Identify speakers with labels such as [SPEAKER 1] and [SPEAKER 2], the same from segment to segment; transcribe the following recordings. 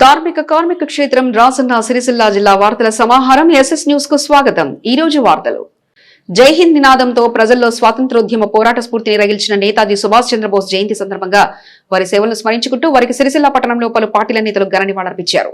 [SPEAKER 1] ధార్మిక కార్మిక క్షేత్రం రాజన్న సిరిసిల్ల జిల్లా వార్తల సమాహారం ఎస్ఎస్ న్యూస్ కు స్వాగతం. ఈ రోజు వార్తలు. జై హింద్ నినాదంతో ప్రజల్లో స్వాతంత్రోద్యమ పోరాట స్ఫూర్తిని రగిల్చిన నేతాజీ సుభాష్ చంద్రబోస్ జయంతి సందర్భంగా వారి సేవలను స్మరించుకుంటూ వారికి సిరిసిల్ల పట్టణంలో పలు పార్టీల నేతలు ఘన నివాళులర్పించారు.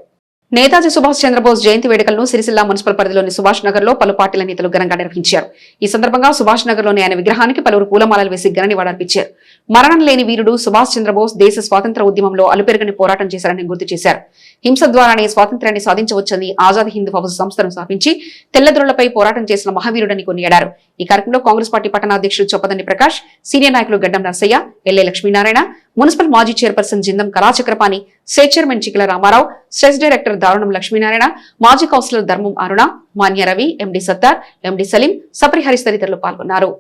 [SPEAKER 1] నేతాజీ సుభాష్ చంద్రబోస్ జయంతి వేడుకలను సిరిసిల్ల మున్సిపల్ పరిధిలోని సుభాష్ నగర్ లో పలు పార్టీల నేతలు ఘనంగా నిర్వహించారు. ఈ సందర్భంగా సుభాష్ నగర్ లోని ఆయన విగ్రహానికి పలువురు పూలమాలలు వేసి ఘన నివాళులర్పించారు. మరణం లేని వీరుడు సుభాష్ చంద్రబోస్ దేశ స్వాతంత్ర ఉద్యమంలో అలుపెరగని పోరాటం చేశారని గుర్తు చేశారు. హింస ద్వారానే స్వాతంత్ర్యాన్ని సాధించవచ్చని ఆజాద్ హింద్ ఫౌజ్ సంస్థను స్థాపించి తెల్లదొరలపై పోరాటం చేసిన మహావీరుడని కొనియాడారు. ఈ కార్యక్రమంలో కాంగ్రెస్ పార్టీ పట్టణ అధ్యక్షుడు చొప్పదండి ప్రకాష్, సీనియర్ నాయకులు గడ్డం నర్సయ్య, ఎల్ఏ లక్ష్మీనారాయణ, మున్సిపల్ మాజీ chairperson Jindam Kalachakrapani, state chairman Chikila Ramarao, state director దారుణం లక్ష్మీనారాయణ, మాజీ కౌన్సిలర్ ధర్మం అరుణ, మాన్య రవి, ఎండి సత్తార్, ఎండి సలీం, సప్రి హరిస్ తదితరులు పాల్గొన్నారు.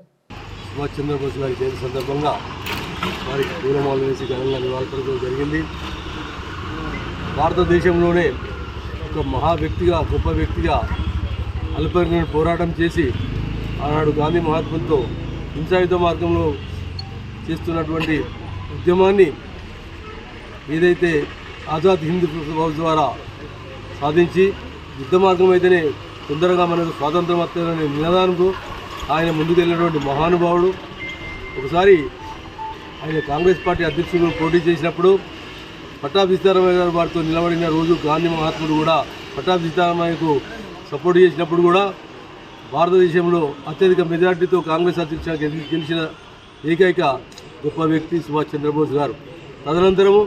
[SPEAKER 2] భారతదేశంలోనే ఒక మహా వ్యక్తిగా, గొప్ప వ్యక్తిగా అల్పరిని పోరాటం చేసి ఆనాడు గాంధీ మహాత్ములతో హింసాయుధ మార్గంలో చేస్తున్నటువంటి ఉద్యమాన్ని ఏదైతే ఆజాద్ హింద్ ఫౌజ్ ద్వారా సాధించి యుద్ధ మార్గం అయితేనే తొందరగా మనకు స్వాతంత్రం వస్తుందనే నినాదంతో ఆయన ముందుకెళ్ళినటువంటి మహానుభావుడు. ఒకసారి ఆయన కాంగ్రెస్ పార్టీ అధ్యక్షుడు పోటీ చేసినప్పుడు పట్టాభి సీతారామయ్య గారు వారితో నిలబడిన రోజు గాంధీ మహాత్ముడు కూడా పట్టాభి సీతారామయ్యకు సపోర్ట్ చేసినప్పుడు కూడా భారతదేశంలో అత్యధిక మెజార్టీతో కాంగ్రెస్ అధ్యక్షుడు గెలిచిన ఏకైక గొప్ప వ్యక్తి సుభాష్ చంద్రబోస్ గారు. తదనంతరము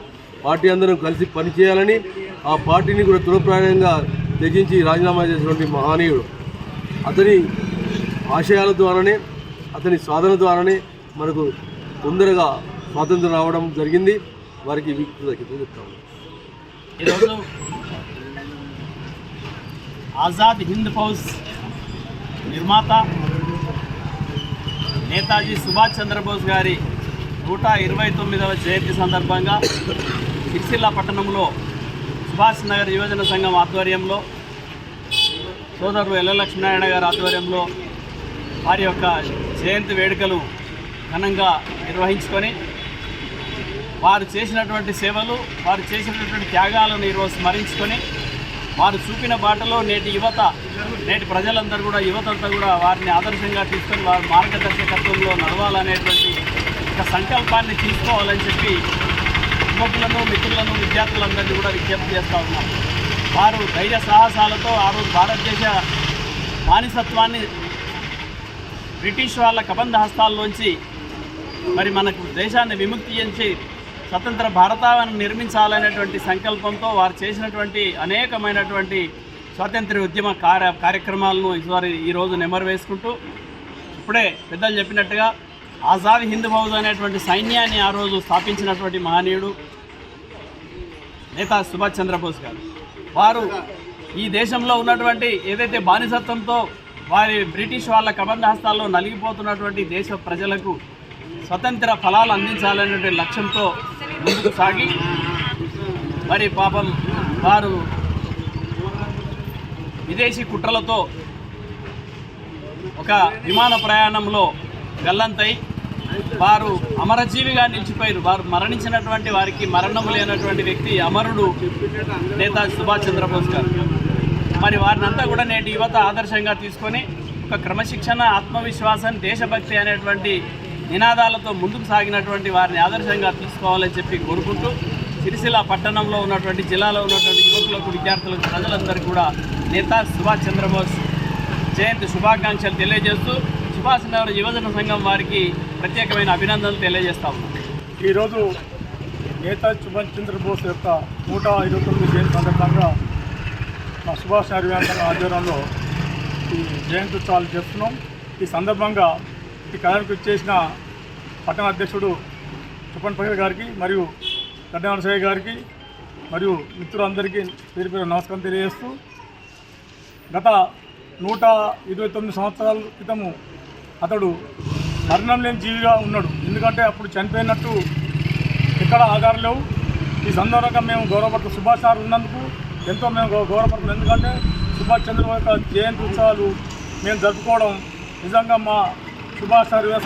[SPEAKER 2] పార్టీ అందరం కలిసి పనిచేయాలని ఆ పార్టీని కూడా తులప్రాయంగా త్యజించి రాజీనామా చేసినటువంటి మహనీయుడు. అతని ఆశయాల ద్వారానే, అతని సాధన ద్వారానే మనకు తొందరగా స్వాతంత్రం రావడం జరిగింది. వారికి చెప్తాము.
[SPEAKER 3] ఈరోజు ఆజాద్ హింద్ ఫౌజ్ నిర్మాత నేతాజీ సుభాష్ చంద్రబోస్ గారి 129వ జయంతి సందర్భంగా సిరిసిల్ల పట్టణంలో సుభాష్ నగర్ యువజన సంఘం ఆధ్వర్యంలో సోదరులు ఎల్ల లక్ష్మీనారాయణ గారి ఆధ్వర్యంలో వారి యొక్క జయంతి వేడుకలు ఘనంగా నిర్వహించుకొని వారు చేసినటువంటి సేవలు, వారు చేసినటువంటి త్యాగాలను ఈరోజు స్మరించుకొని వారు చూపిన బాటలో నేటి ప్రజలందరూ కూడా, యువతంతా కూడా వారిని ఆదర్శంగా తీసుకొని వారి మార్గదర్శకత్వంలో నడవాలనేటువంటి ఒక సంకల్పాన్ని తీసుకోవాలని చెప్పి యువకులను, మిత్రులను, విద్యార్థులందరినీ కూడా విజ్ఞప్తి చేస్తూ ఉన్నాం. వారు ధైర్య సాహసాలతో ఆ రోజు భారతదేశ బానిసత్వాన్ని బ్రిటిష్ వాళ్ళ కబంధ హస్తాల్లోంచి మరి మనకు దేశాన్ని విముక్తి చేసి స్వతంత్ర భారతాన్ని నిర్మించాలనేటువంటి సంకల్పంతో వారు చేసినటువంటి అనేకమైనటువంటి స్వాతంత్ర్య ఉద్యమ కార్యక్రమాలను ఈరోజు నెమరు వేసుకుంటూ ఇప్పుడే పెద్దలు చెప్పినట్టుగా ఆజాద్ హింద్ ఫౌజ్ అనేటువంటి సైన్యాన్ని ఆ రోజు స్థాపించినటువంటి మహనీయుడు నేతాజీ సుభాష్ చంద్రబోస్ గారు. వారు ఈ దేశంలో ఉన్నటువంటి ఏదైతే బానిసత్వంతో వారి బ్రిటిష్ వాళ్ళ కబంధ హస్తాల్లో నలిగిపోతున్నటువంటి దేశ ప్రజలకు స్వతంత్ర ఫలాలు అందించాలనే లక్ష్యంతో ముందుకు సాగి మరి పాపం వారు విదేశీ కుట్రలతో ఒక విమాన ప్రయాణంలో గల్లంతై వారు అమరజీవిగా నిలిచిపోయారు. వారు మరణించినటువంటి వారికి మరణం లేనటువంటి వ్యక్తి అమరుడు నేతాజీ సుభాష్ చంద్రబోస్ గారు. మరి వారిని అంతా కూడా నేటి యువత ఆదర్శంగా తీసుకొని ఒక క్రమశిక్షణ, ఆత్మవిశ్వాసం, దేశభక్తి అనేటువంటి నినాదాలతో ముందుకు సాగినటువంటి వారిని ఆదర్శంగా తీసుకోవాలని చెప్పి కోరుకుంటూ సిరిసిల్ల పట్టణంలో ఉన్నటువంటి, జిల్లాలో ఉన్నటువంటి యువకులకు, విద్యార్థులకు, ప్రజలందరికీ కూడా నేతాజీ సుభాష్ చంద్రబోస్ జయంతి శుభాకాంక్షలు తెలియజేస్తూ సుభాష్ నగర్ యువజన సంఘం వారికి ప్రత్యేకమైన అభినందనలు తెలియజేస్తా ఉన్నాం.
[SPEAKER 4] ఈరోజు నేతాజీ సుభాష్ చంద్రబోస్ యొక్క 129 జయంతి సందర్భంగా మా సుభాష్ నగర్ యువజన సంఘం ఆధ్వర్యంలో ఈ జయంతి ఉత్సవాలు చేస్తున్నాం. ఈ సందర్భంగా ఈ కార్యక్రమం చేసిన పట్టణ అధ్యక్షుడు చుప్పన్ పగర్ గారికి మరియు గడ్డ నరసయ్య గారికి మరియు మిత్రులందరికీ పేరు పేరు నమస్కారం తెలియజేస్తూ, గత 129 సంవత్సరాల క్రితము అతడు మరణం లేని జీవిగా ఉన్నాడు. ఎందుకంటే అప్పుడు చనిపోయినట్టు ఎక్కడ ఆధారం లేవు. ఈ సందర్భంగా మేము గౌరవపడుతూ సుభాష్ నగర్ ఉన్నందుకు ఎంతో మేము గౌరవపడుతున్నాం. ఎందుకంటే సుభాష్ చంద్రబోస్ యొక్క జయంతి ఉత్సవాలు మేము జరుపుకోవడం నిజంగా మా సుభాష్ నగర్ యువ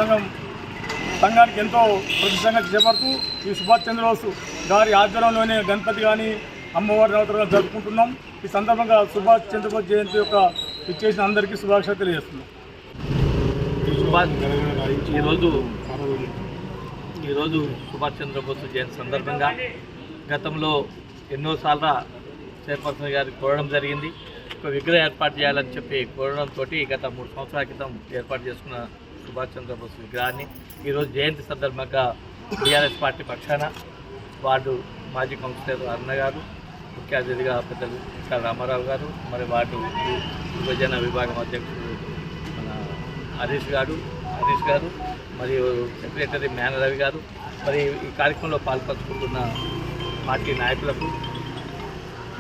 [SPEAKER 4] సంఘానికి ఎంతో ప్రతిష్టంగా చేపడుతూ ఈ సుభాష్ చంద్రబోస్ గారి ఆధ్వర్యంలోనే గణపతి కానీ అమ్మవారి నవరాత్రులను జరుపుకుంటున్నాం. ఈ సందర్భంగా సుభాష్ చంద్రబోస్ జయంతి యొక్క ఇచ్చేసిన అందరికీ శుభాకాంక్షలు తెలియజేస్తున్నాం.
[SPEAKER 3] ఈరోజు సుభాష్ చంద్రబోస్ జయంతి సందర్భంగా గతంలో ఎన్నోసార్లు చైర్పర్సన్ గారికి కోరడం జరిగింది. ఒక విగ్రహం ఏర్పాటు చేయాలని చెప్పి కోరడంతో గత 3 సంవత్సరాల క్రితం ఏర్పాటు చేసుకున్న సుభాష్ చంద్రబోస్ విగ్రహాన్ని ఈరోజు జయంతి సందర్భంగా టీఆర్ఎస్ పార్టీ పక్షాన వార్డు మాజీ కౌన్సిలర్ అరుణ గారు, ముఖ్య అతిథిగా పెద్దలు రామారావు గారు, మరి వార్డు విభజన విభాగం అధ్యక్షుడు మన హరీష్ గారు, మరియు సెక్రటరీ మేనరవి గారు, మరి ఈ కార్యక్రమంలో పాల్పంచుకుంటున్న పార్టీ నాయకులకు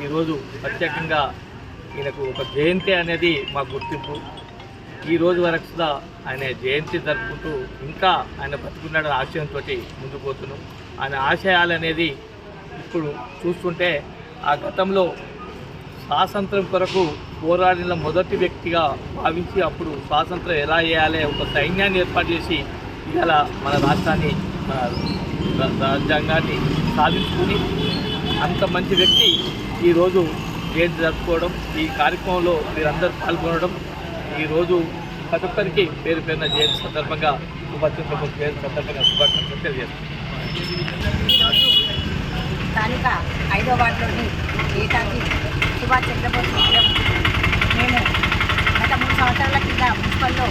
[SPEAKER 3] ఈరోజు ప్రత్యేకంగా ఈయనకు ఒక జయంతి అనేది మా గుర్తింపు. ఈ రోజు వరకు కూడా ఆయన జయంతి జరుపుకుంటూ ఇంకా ఆయన బతుకున్నాడని ఆశయంతో ముందుకు పోతున్నాం. ఆయన ఆశయాలు అనేది ఇప్పుడు చూస్తుంటే ఆ గతంలో స్వాతంత్రం కొరకు పోరాడిన మొదటి వ్యక్తిగా భావించి అప్పుడు స్వాతంత్రం ఎలా చేయాలి ఒక సైన్యాన్ని ఏర్పాటు చేసి ఇవాళ మన రాష్ట్రాన్ని మన రాజ్యాంగాన్ని సాధించుకుని అంత మంచి వ్యక్తి ఈరోజు జయంతి జరుపుకోవడం, ఈ కార్యక్రమంలో మీరందరూ పాల్గొనడం, ఈరోజు ప్రతి ఒక్కరికి పేరు పేరున జయంతి సందర్భంగా సుభాష్ చంద్రబోస్ జయంతి సందర్భంగా శుభాకాంక్షలు తెలియజేస్తాం.
[SPEAKER 5] ఈరోజు స్థానిక 5వ వార్డులోని నేతాజీ సుభాష్ చంద్రబోస్ విగ్రహం మేము గత 3 సంవత్సరాల కింద మున్సిపల్లో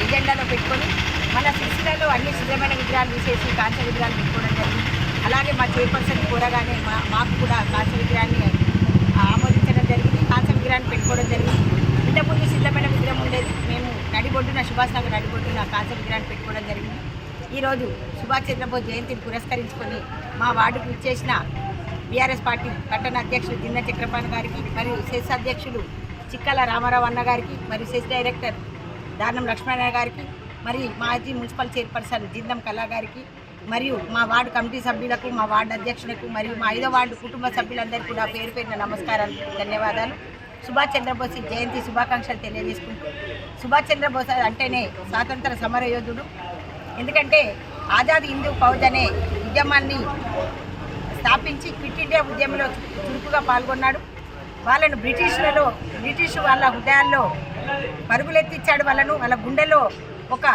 [SPEAKER 5] ఎజెండాలో పెట్టుకొని మన సిరిసిల్లలో అన్ని శుభ్రమైన విగ్రహాలు తీసేసి కాంస్య విగ్రహాలు పెట్టుకోవడం జరిగింది. అలాగే మా చైర్పర్సన్ కోరగానే మాకు కూడా కాంస్య విగ్రహాన్ని ఆమోదించడం జరిగింది. కాంస్య విగ్రహాన్ని పెట్టుకోవడం జరిగింది. ఇంతకుముందు సిద్ధమైన విగ్రహం ఉండేది. మేము నడిబొడ్డున సుభాష్ నగర్ నడిబొడ్డున కాంస్య విగ్రహాన్ని పెట్టుకోవడం జరిగింది. ఈరోజు సుభాష్ చంద్రబోస్ జయంతిని పురస్కరించుకొని మా వార్డుకు ఇచ్చేసిన బీఆర్ఎస్ పార్టీ పట్టణ అధ్యక్షులు జిన్న చక్రపాణి గారికి, మరియు సెస్ అధ్యక్షులు చిక్కల రామారావు అన్న గారికి, మరియు సెస్ డైరెక్టర్ దానం లక్ష్మణ గారికి, మరి మాజీ మున్సిపల్ చైర్పర్సన్ జిందం కళా గారికి, మరియు మా వార్డు కమిటీ సభ్యులకు, మా వార్డు అధ్యక్షులకు, మరియు మా 5వ వార్డు కుటుంబ సభ్యులందరికీ కూడా పేరు పేరున నమస్కారాలు, ధన్యవాదాలు. సుభాష్ చంద్రబోస్ జయంతి శుభాకాంక్షలు తెలియజేసుకుంటూ, సుభాష్ చంద్రబోస్ అంటేనే స్వాతంత్ర సమరయోధుడు. ఎందుకంటే ఆజాద్ హిందూ ఫౌజ్ అనే ఉద్యమాన్ని స్థాపించి క్విట్ ఇండియా ఉద్యమంలో చురుకుగా పాల్గొన్నాడు. వాళ్ళను బ్రిటిష్ వాళ్ళ హృదయాల్లో పరుగులెత్తించాడు. వాళ్ళ గుండెలో ఒక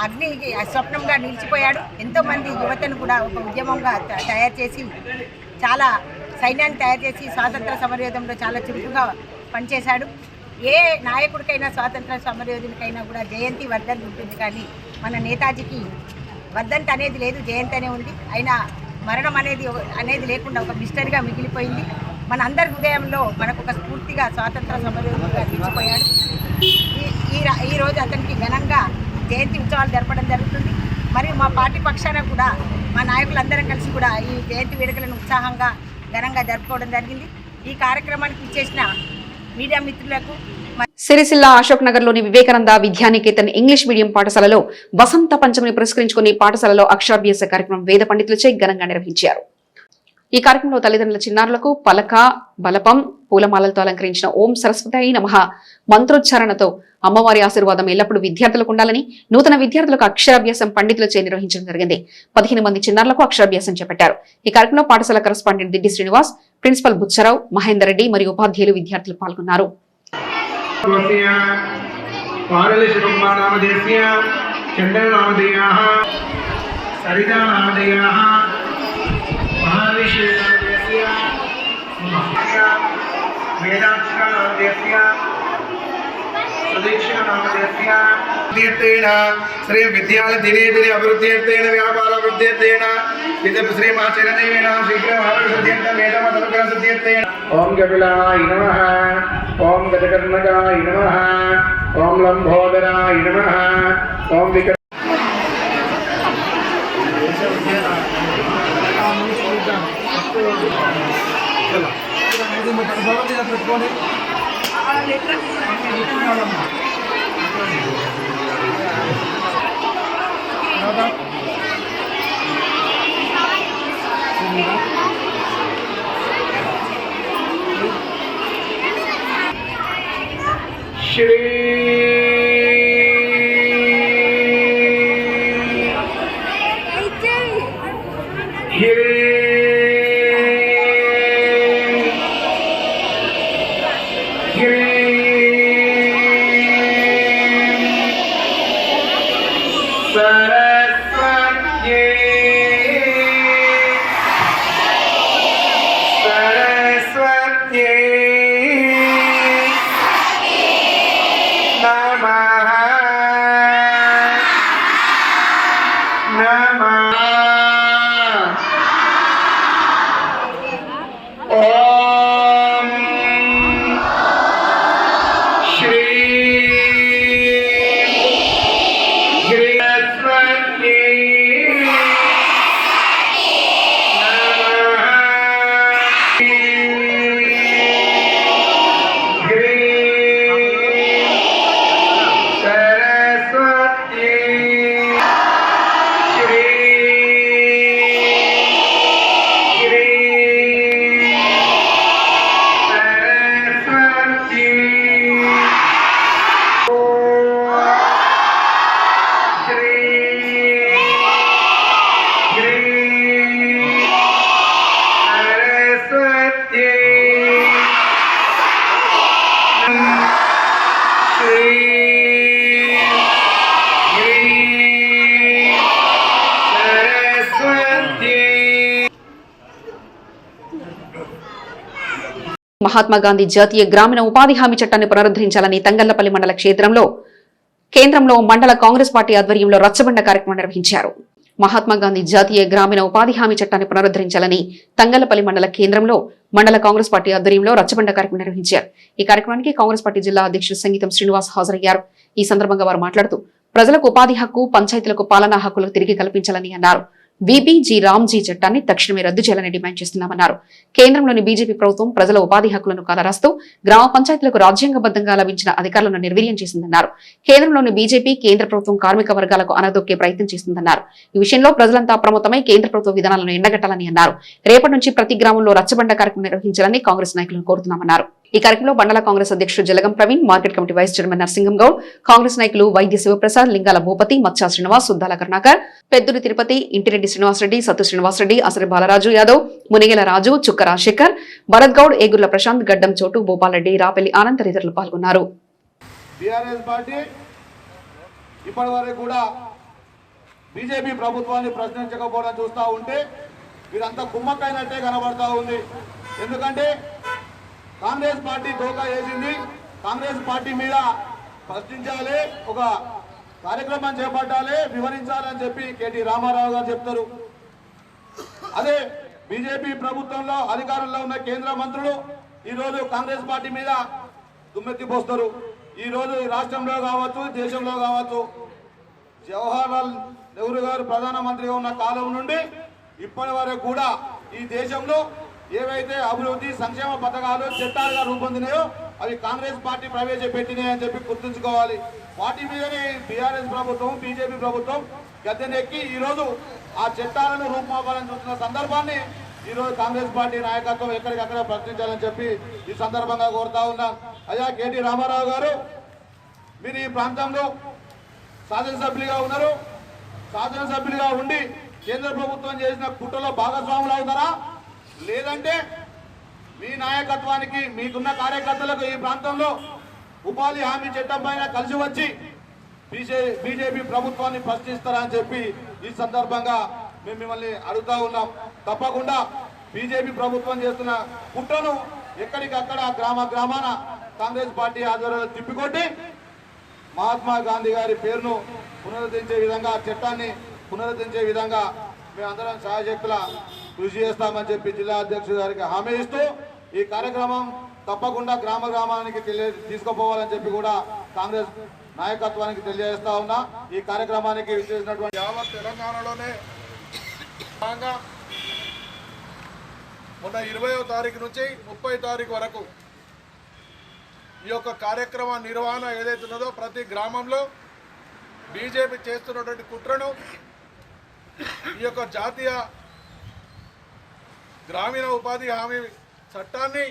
[SPEAKER 5] అగ్ని స్వప్నంగా నిలిచిపోయాడు. ఎంతోమంది యువతను కూడా ఒక ఉద్యమంగా తయారు చేసి, చాలా సైన్యాన్ని తయారు చేసి స్వాతంత్ర సమరయోధంలో చాలా చురుకుగా పనిచేశాడు. ఏ నాయకుడికైనా స్వాతంత్ర సమరయోధునికైనా కూడా జయంతి వర్ధంతి ఉంటుంది, కానీ మన నేతాజీకి వర్ధంతి అనేది లేదు, జయంతి అనే ఉంది. అయినా మరణం అనేది లేకుండా ఒక మిస్టరీగా మిగిలిపోయింది. మన అందరి హృదయంలో మనకు ఒక స్ఫూర్తిగా స్వాతంత్ర సమరయోధుడిగా నిలిచిపోయాడు. ఈరోజు అతనికి ఘనంగా జయంతి ఉత్సవాలు జరపడం జరుగుతుంది. మరియు మా పార్టీ పక్షాన కూడా మా నాయకులందరం కలిసి కూడా ఈ జయంతి వేడుకలను ఉత్సాహంగా ఘనంగా జరుపుకోవడం జరిగింది. ఈ కార్యక్రమానికి ఇచ్చేసిన మీడియా మిత్రులకు,
[SPEAKER 1] సిరిసిల్ల అశోక్ నగర్ లోని వివేకానంద విద్యానికేతన్ ఇంగ్లీష్ మీడియం పాఠశాలలో వసంత పంచమిని పురస్కరించుకుని పాఠశాలలో అక్షరాభ్యాస కార్యక్రమం వేద పండితులచే ఘనంగా నిర్వహించారు. ఈ కార్యక్రమంలో తల్లిదండ్రుల చిన్నారులకు పలక, బలపం, పూలమాలలతో అలంకరించిన ఓం సరస్వతి నమః మంత్రోచ్చారణతో అమ్మవారి ఆశీర్వాదం ఎల్లప్పుడూ విద్యార్థులకు ఉండాలని నూతన విద్యార్థులకు అక్షరాభ్యాసం పండితులచే నిర్వహించడం జరిగింది. 15 మంది చిన్నారులకు అక్షరాభ్యాసం చేపట్టారు. ఈ కార్యక్రమంలో పాఠశాల కరెస్పాండెంట్ దిడ్డి శ్రీనివాస్, ప్రిన్సిపల్ బుచ్చరావు, మహేందర్ రెడ్డి మరియు ఉపాధ్యాయులు, విద్యార్థులు పాల్గొన్నారు.
[SPEAKER 6] శ్రీ విద్యాల దినే దినే అభివృద్ధ్యర్థేన వ్యాపార అభివృద్ధ్యర్థేన శ్రీ మా చిరంజీవేన శీఘ్రం వేదమతనుగ్రహసిద్ధ్యర్థేన. ఓం కపిలాయ నమః, ఓం గజకర్ణకాయ నమః, ఓం లంబోదరాయ నమః, ఓం విక శ్రీ హిరే सरस्वत्यै नमः नमः ओम श्री सरस्वत्यै
[SPEAKER 1] మహాత్మా గాంధీ జాతీయ గ్రామీణ ఉపాధి హామీ చట్టాన్ని పునరుద్ధరించాలని తంగళ్లపల్లి మండల కేంద్రంలో మండల కాంగ్రెస్ పార్టీ ఆధ్వర్యంలో రచ్చబండ కార్యక్రమం నిర్వహించారు. మహాత్మా గాంధీ జాతీయ గ్రామీణ ఉపాధి హామీ చట్టాన్ని పునరుద్ధరించాలని తంగళ్లపల్లి మండల కేంద్రంలో మండల కాంగ్రెస్ పార్టీ ఆధ్వర్యంలో రచ్చబండ కార్యక్రమం నిర్వహించారు. ఈ కార్యక్రమానికి కాంగ్రెస్ పార్టీ జిల్లా అధ్యక్షుడు సంగీతం శ్రీనివాస్ హాజరయ్యారు. ఈ సందర్భంగా వారు మాట్లాడుతూ ప్రజలకు ఉపాధి హక్కు, పంచాయతీలకు పాలనా హక్కులు తిరిగి కల్పించాలని అన్నారు. విబిజీ రామ్జీ చట్టాన్ని తక్షణమే రద్దు చేయాలని డిమాండ్ చేస్తున్నామన్నారు. కేంద్రంలోని బీజేపీ ప్రభుత్వం ప్రజల ఉపాధి హక్కులను కాలరాస్తూ గ్రామ పంచాయతీలకు రాజ్యాంగబద్దంగా లభించిన అధికారులను నిర్వీర్యం చేసిందన్నారు. కేంద్రంలోని బీజేపీ కేంద్ర ప్రభుత్వం కార్మిక వర్గాలకు అనదొక్కే ప్రయత్నం చేస్తుందన్నారు. ఈ విషయంలో ప్రజలంతా అప్రమత్తమై కేంద్ర ప్రభుత్వ విధానాలను ఎండగట్టాలని అన్నారు. రేపటి నుంచి ప్రతి గ్రామంలో రచ్చబండ కార్యక్రమం నిర్వహించాలని కాంగ్రెస్ నాయకులను కోరుతున్నామన్నారు. ఈ కార్యక్రమంలో మండల కాంగ్రెస్ అధ్యక్షుడు Jalagam Praveen, market committee vice chairman Narasingam Goud, Congress నాయకులు వైద్య శివప్రసాద్, లింగాల భూపతి, మత్స్య శ్రీనివాస్, సుద్దాల కరుణాకర్, పెద్దూరి తిరుపతి, ఇంటిరెడ్డి శ్రీనివాసరెడ్డి, సత్తు శ్రీనివాసరెడ్డి, అసరి బాలరాజు యాదవ్, మునిగేల రాజు, చుక్క రాజశేఖర్, భరత్ గౌడ్, ఏగుర్ల ప్రశాంత్, గడ్డం చోటు, భూపాల్ రెడ్డి, రాపెల్లి ఆనంద్ తదితరులు పాల్గొన్నారు.
[SPEAKER 7] బీజేపీ ప్రభుత్వాన్ని ప్రశ్నించకపోవడం చూస్తూ ఉంటే వీరంతా కుమ్మక్కైనట్టే కనబడతా ఉంది. ఎందుకంటే కాంగ్రెస్ పార్టీ దోకా వేసింది. కాంగ్రెస్ పార్టీ మీద ప్రశ్నించాలి, ఒక కార్యక్రమం చేపట్టాలి, వివరించాలని చెప్పి కేటీ రామారావు గారు చెప్తారు. అదే బీజేపీ ప్రభుత్వంలో అధికారంలో ఉన్న కేంద్ర మంత్రులు ఈరోజు కాంగ్రెస్ పార్టీ మీద దుమ్మెత్తిపోస్తారు. ఈరోజు రాష్ట్రంలో కావచ్చు, దేశంలో కావచ్చు, జవహర్లాల్ నెహ్రూ గారు ప్రధానమంత్రిగా ఉన్న కాలం నుండి ఇప్పటి వరకు కూడా ఈ దేశంలో ఏవైతే అభివృద్ధి సంక్షేమ పథకాలు చట్టాలుగా రూపొందినాయో అవి కాంగ్రెస్ పార్టీ ప్రవేశపెట్టినాయని చెప్పి గుర్తుంచుకోవాలి. వాటి మీదనే బీఆర్ఎస్ ప్రభుత్వం, బీజేపీ ప్రభుత్వం గద్దెనెక్కి ఈరోజు ఆ చట్టాలను రూపుమాపాలని చూస్తున్న సందర్భాన్ని ఈరోజు కాంగ్రెస్ పార్టీ నాయకత్వం ఎక్కడికక్కడ ప్రశ్నించాలని చెప్పి ఈ సందర్భంగా కోరుతా ఉన్నాం. అయ్యా కేటీ రామారావు గారు, మీరు ఈ ప్రాంతంలో శాసనసభ్యులుగా ఉన్నారు. శాసనసభ్యులుగా ఉండి కేంద్ర ప్రభుత్వం చేసిన కుట్రలో భాగస్వాములు అవుతారా, లేదంటే మీ నాయకత్వానికి మీకున్న కార్యకర్తలకు ఈ ప్రాంతంలో ఉపాధి హామీ చట్టం పైన కలిసి వచ్చి బీజేపీ ప్రభుత్వాన్ని ప్రశ్నిస్తారా అని చెప్పి ఈ సందర్భంగా మేము మిమ్మల్ని అడుగుతా ఉన్నాం. తప్పకుండా బీజేపీ ప్రభుత్వం చేస్తున్న కుట్రను ఎక్కడికక్కడ గ్రామాన కాంగ్రెస్ పార్టీ ఆధ్వర్యంలో తిప్పికొట్టి మహాత్మా గాంధీ గారి పేరును పునరుద్ధరించే విధంగా, చట్టాన్ని పునరుద్ధరించే విధంగా మేమందరం సహాయశక్తుల కృషి చేస్తామని చెప్పి జిల్లా అధ్యక్షుడు గారికి హామీ ఇస్తూ ఈ కార్యక్రమం తప్పకుండా గ్రామానికి తీసుకుపోవాలని చెప్పి కూడా కాంగ్రెస్ నాయకత్వానికి తెలియజేస్తా ఉన్నా. ఈ కార్యక్రమానికి విచ్చేసినటువంటి
[SPEAKER 4] యావత్ తెలంగాణలోనే మొన్న 20వ తారీఖు నుంచి 30వ తారీఖు వరకు ఈ యొక్క కార్యక్రమ నిర్వహణ ఏదైతే ఉన్నదో ప్రతి గ్రామంలో బీజేపీ చేస్తున్నటువంటి కుట్రను, ఈ యొక్క జాతీయ గ్రామీణ ఉపాధి హామీ చట్టాన్ని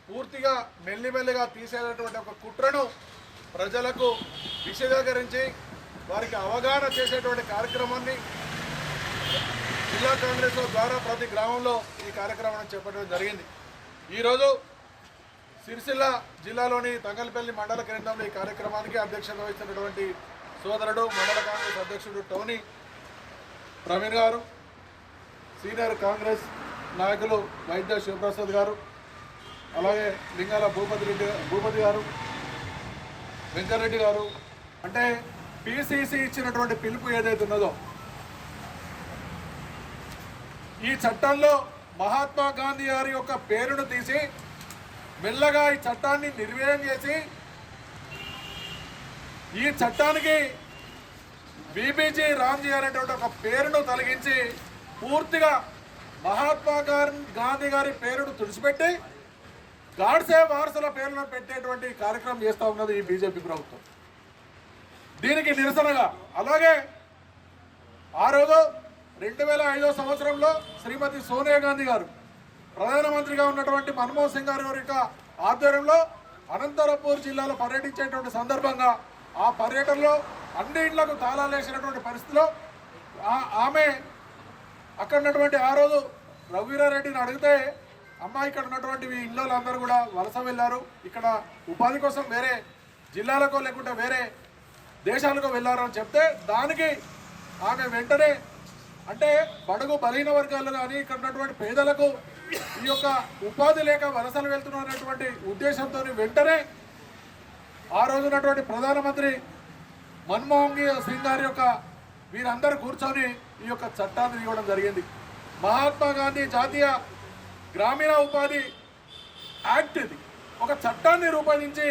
[SPEAKER 4] పూర్తిగా మెల్లిమెల్లిగా తీసేటటువంటి ఒక కుట్రను ప్రజలకు విశదీకరించి వారికి అవగాహన చేసేటువంటి కార్యక్రమాన్ని జిల్లా కాంగ్రెస్ ద్వారా ప్రతి గ్రామంలో ఈ కార్యక్రమాన్ని చేపట్టడం జరిగింది. ఈరోజు సిరిసిల్ల జిల్లాలోని తంగలపల్లి మండల కేంద్రంలో ఈ కార్యక్రమానికి అధ్యక్షత వహిస్తున్నటువంటి
[SPEAKER 7] సోదరుడు మండల కాంగ్రెస్ అధ్యక్షుడు టోనీ ప్రవీణ్ గారు, సీనియర్ కాంగ్రెస్ నాయకులు వైద్య శివప్రసాద్ గారు, అలాగే లింగాల భూపతి గారు, వెంకరెడ్డి గారు, అంటే పిసిసి ఇచ్చినటువంటి పిలుపు ఏదైతే ఉన్నదో ఈ చట్టంలో మహాత్మా గాంధీ గారి యొక్క పేరును తీసి మెల్లగా ఈ చట్టాన్ని నిర్వీర్యం చేసి ఈ చట్టానికి బీబీజీ రామ్జీ అనేటువంటి ఒక పేరును తొలగించి పూర్తిగా మహాత్మా గాంధీ గారి పేరును తుడిచిపెట్టి గాడ్సే వారసుల పేర్లను పెట్టేటువంటి కార్యక్రమం చేస్తూ ఉన్నది ఈ బీజేపీ ప్రభుత్వం. దీనికి నిరసనగా అలాగే ఆ రోజు 2005 సంవత్సరంలో శ్రీమతి సోనియా గాంధీ గారు ప్రధానమంత్రిగా ఉన్నటువంటి మన్మోహన్ సింగ్ గారి యొక్క ఆధ్వర్యంలో అనంతపూర్ జిల్లాలో పర్యటించేటువంటి సందర్భంగా ఆ పర్యటనలో అన్ని ఇళ్లకు తాళాలు వేసినటువంటి పరిస్థితిలో ఆమె అక్కడ ఉన్నటువంటి ఆ రోజు రఘువీరారెడ్డిని అడిగితే అమ్మ ఇక్కడ ఉన్నటువంటి ఇళ్ళందరూ కూడా వలస వెళ్ళారు, ఇక్కడ ఉపాధి కోసం వేరే జిల్లాలకో లేకుంటే వేరే దేశాలకు వెళ్ళారు అని చెప్తే దానికి ఆమె వెంటనే అంటే బడుగు బలహీన వర్గాలు కానీ ఇక్కడ ఉన్నటువంటి పేదలకు ఈ యొక్క ఉపాధి లేక వలసలు వెళ్తున్నటువంటి ఉద్దేశంతో వెంటనే ఆ రోజు ఉన్నటువంటి ప్రధానమంత్రి మన్మోహన్ సింగ్ గారి యొక్క వీరందరూ కూర్చొని ఈ యొక్క చట్టాన్ని ఇవ్వడం జరిగింది. మహాత్మా గాంధీ జాతీయ గ్రామీణ ఉపాధి యాక్ట్ ఇది ఒక చట్టాన్ని రూపొందించి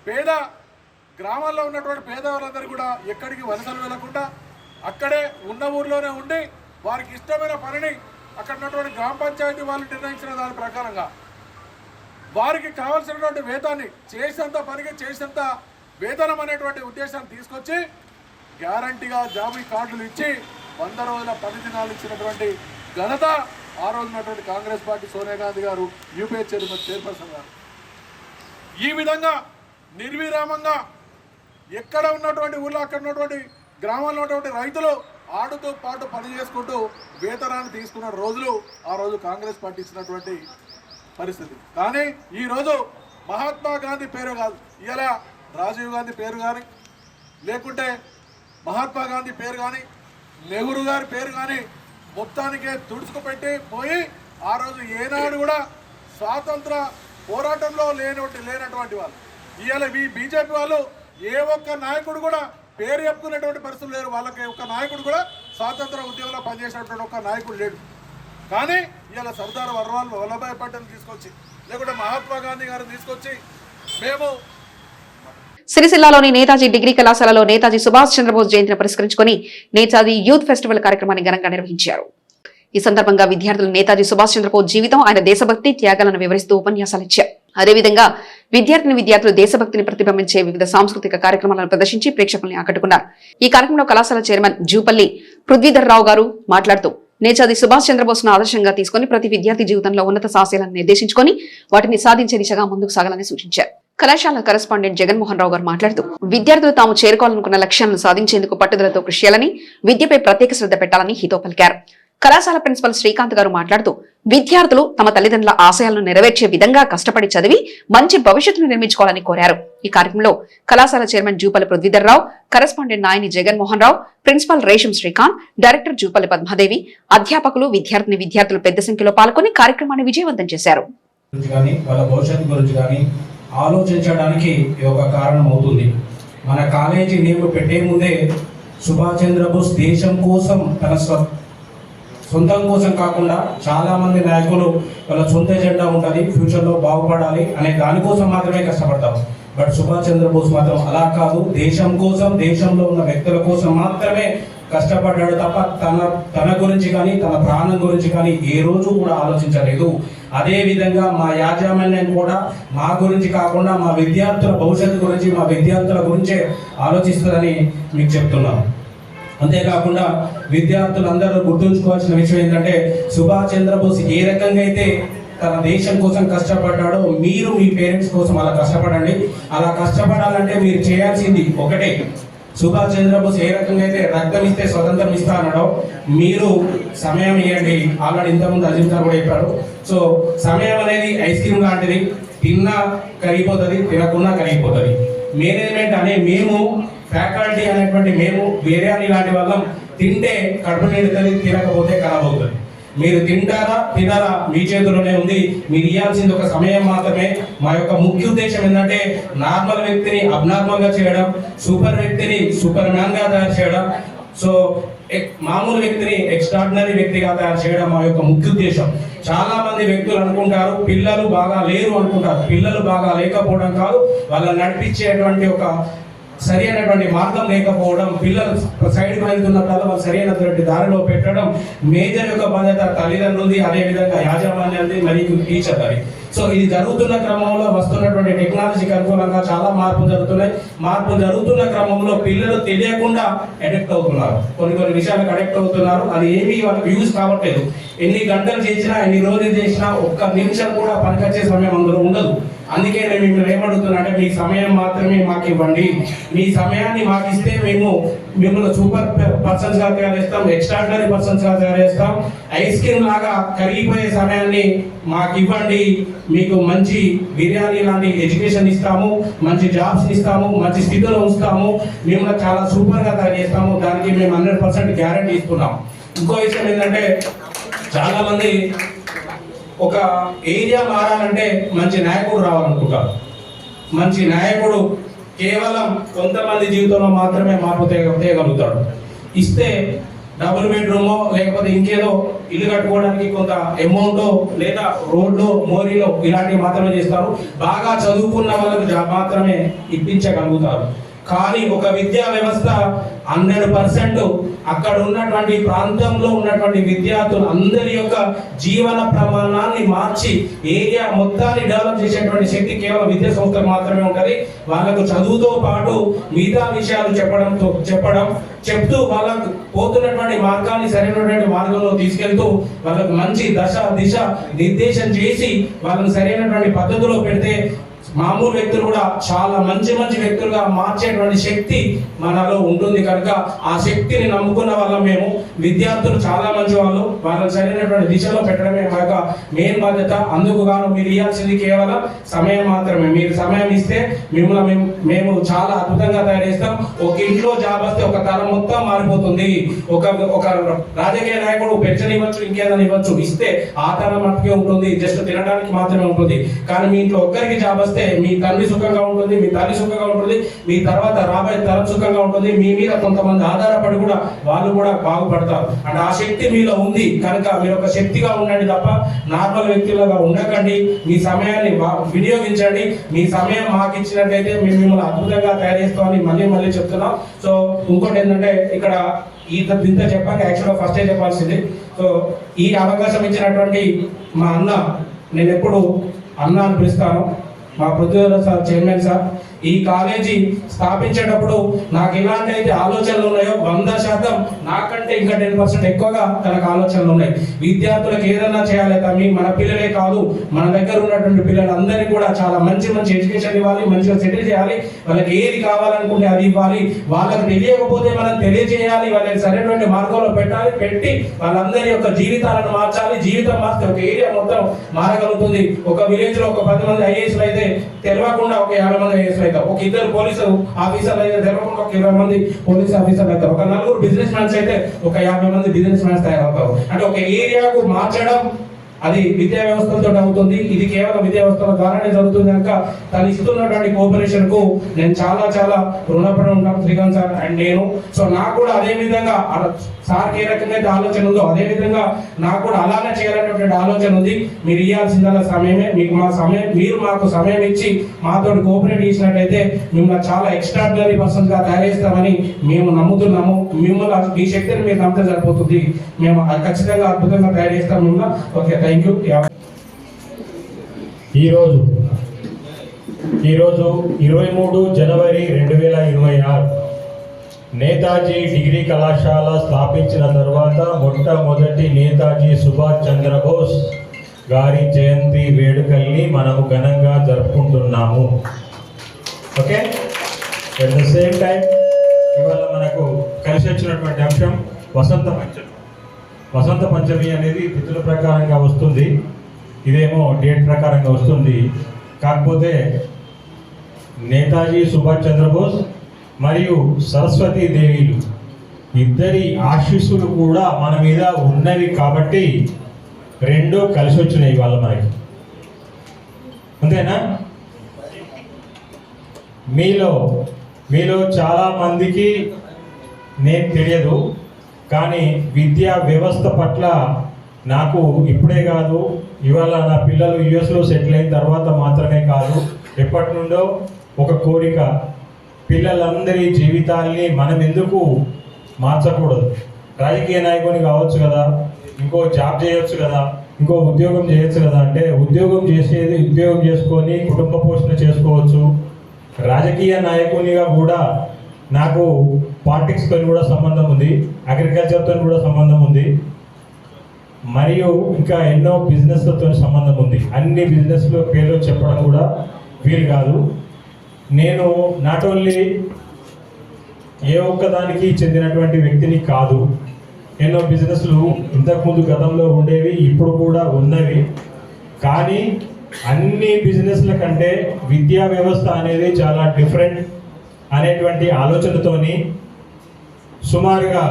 [SPEAKER 7] పేద గ్రామాల్లో ఉన్నటువంటి పేదవాళ్ళందరూ కూడా ఎక్కడికి వలసలు వెళ్లకుండా అక్కడే ఉన్న ఊర్లోనే ఉండి వారికి ఇష్టమైన పనిని అక్కడ ఉన్నటువంటి గ్రామ పంచాయతీ వాళ్ళు నిర్ణయించిన దాని ప్రకారంగా వారికి కావాల్సినటువంటి వేతాన్ని చేసేంత పనికి చేసేంత వేతనం అనేటువంటి ఉద్దేశాన్ని తీసుకొచ్చి గ్యారంటీగా జాబీ కార్డులు ఇచ్చి 100 రోజుల 10 దినాలు ఇచ్చినటువంటి ఘనత ఆ రోజు ఉన్నటువంటి కాంగ్రెస్ పార్టీ సోనియా గాంధీ గారు, యూపీఏ చైర్పర్సన్ గారు. ఈ విధంగా నిర్విరామంగా ఎక్కడ ఉన్నటువంటి ఊళ్ళో అక్కడ ఉన్నటువంటి గ్రామాల్లో ఉన్నటువంటి రైతులు ఆడుతూ పాటు పని చేసుకుంటూ వేతనాన్ని తీసుకున్న రోజులు ఆ రోజు కాంగ్రెస్ పార్టీ ఇచ్చినటువంటి పరిస్థితి. కానీ ఈరోజు మహాత్మా గాంధీ పేరు కాదు, ఇలా రాజీవ్ గాంధీ పేరు కానీ లేకుంటే మహాత్మా గాంధీ పేరు కానీ నెహ్రూ గారి పేరు కానీ మొత్తానికే తుడుచుకుపెట్టి పోయి ఆ రోజు ఏనాడు కూడా స్వాతంత్ర పోరాటంలో లేనటువంటి వాళ్ళు ఇవాళ ఈ బీజేపీ వాళ్ళు ఏ ఒక్క నాయకుడు కూడా పేరు చెప్పుకునేటువంటి పరిస్థితులు లేరు. వాళ్ళకి ఒక్క నాయకుడు కూడా స్వాతంత్ర ఉద్యమంలో పనిచేసినటువంటి ఒక్క నాయకుడు లేడు. కానీ ఇవాళ సర్దార్ వల్లభాయ్ పటేల్ తీసుకొచ్చి లేకుంటే మహాత్మా గాంధీ గారిని తీసుకొచ్చి మేము
[SPEAKER 1] సిరిసిల్లాలోని నేతాజీ డిగ్రీ కళాశాలలో నేతాజీ సుభాష్ చంద్రబోస్ జయంతిని పురస్కరించుకుని నేతాజీ యూత్ ఫెస్టివల్ కార్యక్రమాన్ని ఘనంగా నిర్వహించారు. ఈ సందర్భంగా విద్యార్థులు నేతాజీ సుభాష్ చంద్రబోస్ జీవితం, ఆయన దేశభక్తి, త్యాగాలను వివరిస్తూ ఉపన్యాసాలు ఇచ్చారు. అదేవిధంగా విద్యార్థులు దేశభక్తిని ప్రతిబింబించే వివిధ సాంస్కృతిక కార్యక్రమాలను ప్రదర్శించి ప్రేక్షకుల్ని ఆకట్టుకున్నారు. ఈ కార్యక్రమంలో కళాశాల చైర్మన్ జూపల్లి పృథ్వీధర్ రావు గారు మాట్లాడుతూ నేతాజీ సుభాష్ చంద్రబోస్ను ఆదర్శంగా తీసుకుని ప్రతి విద్యార్థి జీవితంలో ఉన్నత సాహసాలను నిర్దేశించుకొని వాటిని సాధించే దిశగా ముందుకు సాగాలని సూచించారు. కళాశాల కరెస్పాండెంట్ జగన్మోహన్ రావు గారు మాట్లాడుతూ విద్యార్థులు తాము చేరుకోవాలనుకున్న లక్ష్యాలను సాధించేందుకు పట్టుదలతో కృషి చేయాలని, విద్యపై ప్రత్యేక శ్రద్ధ పెట్టాలని హితో పలికారు. కళాశాల ప్రిన్సిపల్ శ్రీకాంత్ గారు మాట్లాడుతూ విద్యార్థులు తమ తల్లిదండ్రుల ఆశయాలను నెరవేర్చే విధంగా కష్టపడి చదివి మంచి భవిష్యత్తును నిర్మించుకోవాలని కోరారు. ఈ కార్యక్రమంలో కళాశాల చైర్మన్ జూపల్లి పృథ్వీధర్ రావు, correspondent Nayani Jaganmohan Rao, principal రేషం Srikanth, director Jupally Padmadevi, అధ్యాపకులు, విద్యార్థులు పెద్ద సంఖ్యలో పాల్గొని కార్యక్రమాన్ని విజయవంతం చేశారు.
[SPEAKER 8] ఆలోచించడానికి ఒక కారణం అవుతుంది. మన కాలేజీ నేమ్ పెట్టే ముందే సుభాష్ చంద్రబోస్ దేశం కోసం తన సొంతం కోసం కాకుండా చాలా మంది నాయకులు వాళ్ళ సొంత ఎజెండా ఉంటుంది, ఫ్యూచర్లో బాగుపడాలి అనే దానికోసం మాత్రమే కష్టపడతారు. బట్ సుభాష్ చంద్రబోస్ మాత్రం అలా కాదు, దేశం కోసం, దేశంలో ఉన్న వ్యక్తుల కోసం మాత్రమే కష్టపడ్డాడు తప్ప తన గురించి కానీ తన ప్రాణం గురించి కానీ ఏ రోజు కూడా ఆలోచించలేదు. అదే విధంగా మా యాజమాన్యం కూడా మా గురించి కాకుండా మా విద్యార్థుల భవిష్యత్తు గురించి, మా విద్యార్థుల గురించే ఆలోచిస్తుందని మీకు చెప్తున్నాను. అంతేకాకుండా విద్యార్థులందరూ గుర్తుంచుకోవాల్సిన విషయం ఏంటంటే సుభాష్ చంద్రబోస్ ఏ రకంగా అయితే తన దేశం కోసం కష్టపడ్డాడో మీరు మీ పేరెంట్స్ కోసం అలా కష్టపడండి. అలా కష్టపడాలంటే మీరు చేయాల్సింది ఒకటే, సుభాష్ చంద్రబోస్ ఏ రకంగా అయితే రక్తం ఇస్తే స్వతంత్రం ఇస్తా అన్నాడో మీరు సమయం ఇవ్వండి. ఆల్రెడీ ఇంతకుముందు అజిత్ గారు కూడా చెప్పారు. సో సమయం అనేది ఐస్ క్రీమ్ లాంటిది, తిన్నా కరిగిపోతుంది, తినకున్నా కరిగిపోతుంది. మేనేజ్మెంట్ అనే మేము ఫ్యాకల్టీ అనేటువంటి మేము బిర్యానీ లాంటి వాళ్ళం తింటే కడుపు నిండుతుంది, తినకపోతే ఖరాబ్ అవుతుంది. మీరు తింటారా తినరా మీ చేతిలోనే ఉంది. మీరు ఇవ్వాల్సింది ఒక సమయం మాత్రమే. మా యొక్క ముఖ్య ఉద్దేశం ఏంటంటే నార్మల్ వ్యక్తిని అబ్నార్మల్ గా చేయడం, సూపర్ వ్యక్తిని సూపర్ మ్యాన్ గా తయారు చేయడం, సో మామూలు వ్యక్తిని ఎక్స్ట్రాడినరీ వ్యక్తిగా తయారు చేయడం మా యొక్క ముఖ్య ఉద్దేశం. చాలా మంది వ్యక్తులు అనుకుంటారు పిల్లలు బాగా లేరు అనుకుంటారు. పిల్లలు బాగా లేకపోవడం కాదు, వాళ్ళని నడిపించేటువంటి ఒక సరి అయినటువంటి మార్గం లేకపోవడం, పిల్లలు సైడ్కి వెళ్తున్నప్పుడు వాళ్ళు సరి అయినటువంటి దారిలో పెట్టడం మేజర్ యొక్క బాధ్యత తల్లిదండ్రులది, అదేవిధంగా యాజమాన్యాన్ని మరియు టీచర్ అది. సో ఇది జరుగుతున్న క్రమంలో వస్తున్నటువంటి టెక్నాలజీకి అనుకూలంగా చాలా మార్పులు జరుగుతున్నాయి. మార్పులు జరుగుతున్న క్రమంలో పిల్లలు తెలియకుండా అడిక్ట్ అవుతున్నారు, కొన్ని విషయాలకు అడిక్ట్ అవుతున్నారు. అది ఏమీ వాళ్ళకి యూజ్ కావట్లేదు. ఎన్ని గంటలు చేసినా ఎన్ని రోజులు చేసినా ఒక్క నిమిషం కూడా పనికొచ్చే సమయం అందులో ఉండదు. అందుకే నేను మిమ్మల్ని ఏమడుగుతున్నా అంటే మీ సమయం మాత్రమే మాకు ఇవ్వండి. మీ సమయాన్ని మాకు ఇస్తే మేము మిమ్మల్ని సూపర్ పర్సన్స్ గా తయారు చేస్తాం, ఎక్స్ట్రాడినరీ పర్సన్స్ గా తయారు చేస్తాం. ఐస్ క్రీమ్ లాగా కరిగిపోయే సమయాన్ని మాకు ఇవ్వండి. మీకు మంచి బిర్యానీ లాంటి ఎడ్యుకేషన్ ఇస్తాము, మంచి జాబ్స్ ఇస్తాము, మంచి స్థితిలో ఉంచుతాము, మిమ్మల్ని చాలా సూపర్ గా తయారు చేస్తాము. దానికి మేము 100% గ్యారంటీ ఇస్తున్నాం. ఇంకో విషయం ఏంటంటే చాలా మంది ఒక ఏరియా మారాలంటే మంచి నాయకుడు రావాలనుకుంటారు. మంచి నాయకుడు కేవలం కొంతమంది జీవితంలో మాత్రమే మార్పు తేగలుగుతాడు. ఇస్తే డబుల్ బెడ్రూమో లేకపోతే ఇంకేదో ఇల్లు కట్టుకోవడానికి కొంత అమౌంట్ లేదా రోడ్లో మోరీలో ఇలాంటివి మాత్రమే చేస్తారు. బాగా చదువుకున్న వాళ్ళకు మాత్రమే ఇప్పించగలుగుతారు. కానీ ఒక విద్యా వ్యవస్థ 100% అక్కడ ఉన్నటువంటి ప్రాంతంలో ఉన్నటువంటి విద్యార్థులు అందరి యొక్క జీవన ప్రమాణాన్ని మార్చి ఏరియా మొత్తాన్ని డెవలప్ చేసేటువంటి శక్తి కేవలం విద్యా సంస్థకు మాత్రమే ఉంటుంది. వాళ్ళకు చదువుతో పాటు మిగతా విషయాలు చెప్తూ వాళ్ళకు పోతున్నటువంటి మార్గాన్ని సరైనటువంటి మార్గంలో తీసుకెళ్తూ వాళ్ళకు మంచి దిశ నిర్దేశం చేసి వాళ్ళని సరైనటువంటి పద్ధతిలో పెడితే మామూలు వ్యక్తులు కూడా చాలా మంచి వ్యక్తులుగా మార్చేటువంటి శక్తి మనలో ఉంటుంది. కనుక ఆ శక్తిని నమ్ముకున్న వాళ్ళం మేము. విద్యార్థులు చాలా మంచి వాళ్ళు, వాళ్ళని సరైనటువంటి దిశలో పెట్టడమే మా యొక్క మెయిన్ బాధ్యత. అందుకు గాను మీరు ఇవ్వాల్సింది కేవలం సమయం మాత్రమే. మీరు సమయం ఇస్తే మిమ్మల్ని మేము చాలా అద్భుతంగా తయారు చేస్తాం. ఒక ఇంట్లో జాబ్ వస్తే ఒక తరం మొత్తం మారిపోతుంది. ఒక రాజకీయ నాయకుడు పెన్షన్ ఇవ్వచ్చు, ఇంకేదైనా ఇవ్వచ్చు, ఇస్తే ఆ తరం మట్టుకే ఉంటుంది, జస్ట్ తినడానికి మాత్రమే ఉంటుంది. కానీ మీ ఇంట్లో ఒక్కరికి జాబ్ వస్తే మీ తండ్రి సుఖంగా ఉంటుంది, మీ తల్లి సుఖంగా ఉంటుంది, మీ తర్వాత రాబోయే తరం సుఖంగా ఉంటుంది. మీ మీద కొంతమంది ఆధారపడి కూడా వాళ్ళు కూడా బాగుపడతారు. అంటే ఆ శక్తి మీలో ఉంది కనుక మీరు ఒక శక్తిగా ఉండండి తప్ప నార్మల్ వ్యక్తులుగా ఉండకండి. మీ సమయాన్ని వినియోగించండి. మీ సమయం మాకు ఇచ్చినట్లయితే మేము మిమ్మల్ని అద్భుతంగా తయారు చేస్తామని మళ్ళీ చెప్తున్నాం. సో ఇంకోటి ఏంటంటే ఇక్కడ ఇంత చెప్పాక యాక్చువల్గా ఫస్టే చెప్పాల్సింది. సో ఈ అవకాశం ఇచ్చినటువంటి మా అన్న, నేను ఎప్పుడు అన్న అని పిలుస్తాను, మా పృథ్వీరాజ్ సార్, చైర్మన్ సార్, ఈ కాలేజీ స్థాపించేటప్పుడు నాకు ఎలాంటి అయితే ఆలోచనలు ఉన్నాయో 100% నాకంటే ఇంకా 10% ఎక్కువగా తనకు ఆలోచనలు ఉన్నాయి. విద్యార్థులకు ఏదన్నా చేయాలి తమ్మి, మన పిల్లలే కాదు మన దగ్గర ఉన్నటువంటి పిల్లలందరినీ కూడా చాలా మంచి ఎడ్యుకేషన్ ఇవ్వాలి, మంచిగా సెటిల్ చేయాలి, వాళ్ళకి ఏది కావాలనుకుంటే అది ఇవ్వాలి, వాళ్ళకి తెలియకపోతే మనం తెలియజేయాలి, వాళ్ళని సరైనటువంటి మార్గంలో పెట్టి వాళ్ళందరి యొక్క జీవితాలను మార్చాలి. జీవితం మార్చితే ఒక ఏరియా మొత్తం మారగలుగుతుంది. ఒక విలేజ్ లో ఒక 10 మంది ఐఏఎస్లు అయితే తెలియకుండా ఒక 50 మంది ఐఏఎస్లు, ఒక 2 పోలీసు ఆఫీసర్లు అయితే తెలియకుండా ఒక 20 మంది పోలీస్ ఆఫీసర్లు అవుతారు. ఒక 4 బిజినెస్ మ్యాన్స్ అయితే ఒక 50 మంది బిజినెస్ మ్యాన్స్ తయారవుతారు. అంటే ఒక ఏరియాకు మార్చడం అది విద్యా వ్యవస్థలతో అవుతుంది. ఇది కేవలం విద్యా వ్యవస్థల ద్వారానే జరుగుతుంది. కనుక తను ఇస్తున్నటువంటి కోఆపరేషన్ కు నేను చాలా రుణపడి ఉంటాను, శ్రీకాంత్ సార్ అండ్ నేను. సో నాకు కూడా అదే విధంగా సార్కి ఏ రకంగా అయితే ఆలోచన ఉందో అదే విధంగా నాకు కూడా అలానే చేయాలనేటువంటి ఆలోచన ఉంది. మీరు ఇవ్వాల్సిందల్లా సమయమే. మీరు మాకు సమయం ఇచ్చి మాతో కోఆపరేట్ చేసినట్లయితే మిమ్మల్ని చాలా ఎక్స్ట్రాడినరీ పర్సన్స్ గా తయారు చేస్తామని మేము నమ్ముతున్నాము. మిమ్మల్ని మీ శక్తిని మీరు నమ్మితే సరిపోతుంది. మేము ఖచ్చితంగా అద్భుతంగా తయారు చేస్తాం మిమ్మల్ని. Okay, thank you.
[SPEAKER 9] ఈరోజు 23 జనవరి 2026 నేతాజీ డిగ్రీ కళాశాల స్థాపించిన తర్వాత మొట్టమొదటి నేతాజీ సుభాష్ చంద్రబోస్ గారి జయంతి వేడుకల్ని మనము ఘనంగా జరుపుకుంటున్నాము. Okay, at the same time ఇవాళ మనకు కలిసి వచ్చినటువంటి అంశం వసంత పంచమి అనేది తిథుల ప్రకారంగా వస్తుంది, ఇదేమో డేట్ ప్రకారంగా వస్తుంది. కాకపోతే నేతాజీ సుభాష్ చంద్రబోస్ మరియు సరస్వతీ దేవిలు ఇద్దరి ఆశీస్సులు కూడా మన మీద ఉన్నవి కాబట్టి రెండూ కలిసి వచ్చినాయి వాళ్ళ మనకి. అంతేనా? మీలో చాలా మందికి నేను తెలియదు, కానీ విద్యా వ్యవస్థ పట్ల నాకు ఇప్పుడే కాదు, ఇవాళ నా పిల్లలు యుఎస్లో సెటిల్ అయిన తర్వాత మాత్రమే కాదు, ఎప్పటి నుండో ఒక కోరిక, పిల్లలందరి జీవితాల్ని మనం ఎందుకు మార్చకూడదు? రాజకీయ నాయకుని కావచ్చు కదా, ఇంకో జాబ్ చేయొచ్చు కదా, ఇంకో ఉద్యోగం చేయొచ్చు కదా. అంటే ఉద్యోగం చేసుకొని కుటుంబ పోషణ చేసుకోవచ్చు. రాజకీయ నాయకునిగా కూడా నాకు పాలిటిక్స్తో కూడా సంబంధం ఉంది, అగ్రికల్చర్తో కూడా సంబంధం ఉంది, మరియు ఇంకా ఎన్నో బిజినెస్లతో సంబంధం ఉంది. అన్ని బిజినెస్లో పేర్లు చెప్పడం కూడా వీలు కాదు. నేను నాట్ ఓన్లీ ఏ ఒక్కదానికి చెందినటువంటి వ్యక్తిని కాదు, ఎన్నో బిజినెస్లు ఇంతకుముందు గతంలో ఉండేవి, ఇప్పుడు కూడా ఉన్నవి. కానీ అన్ని బిజినెస్ల కంటే విద్యా వ్యవస్థ అనేది చాలా డిఫరెంట్ అనేటువంటి ఆలోచనతోని సుమారుగా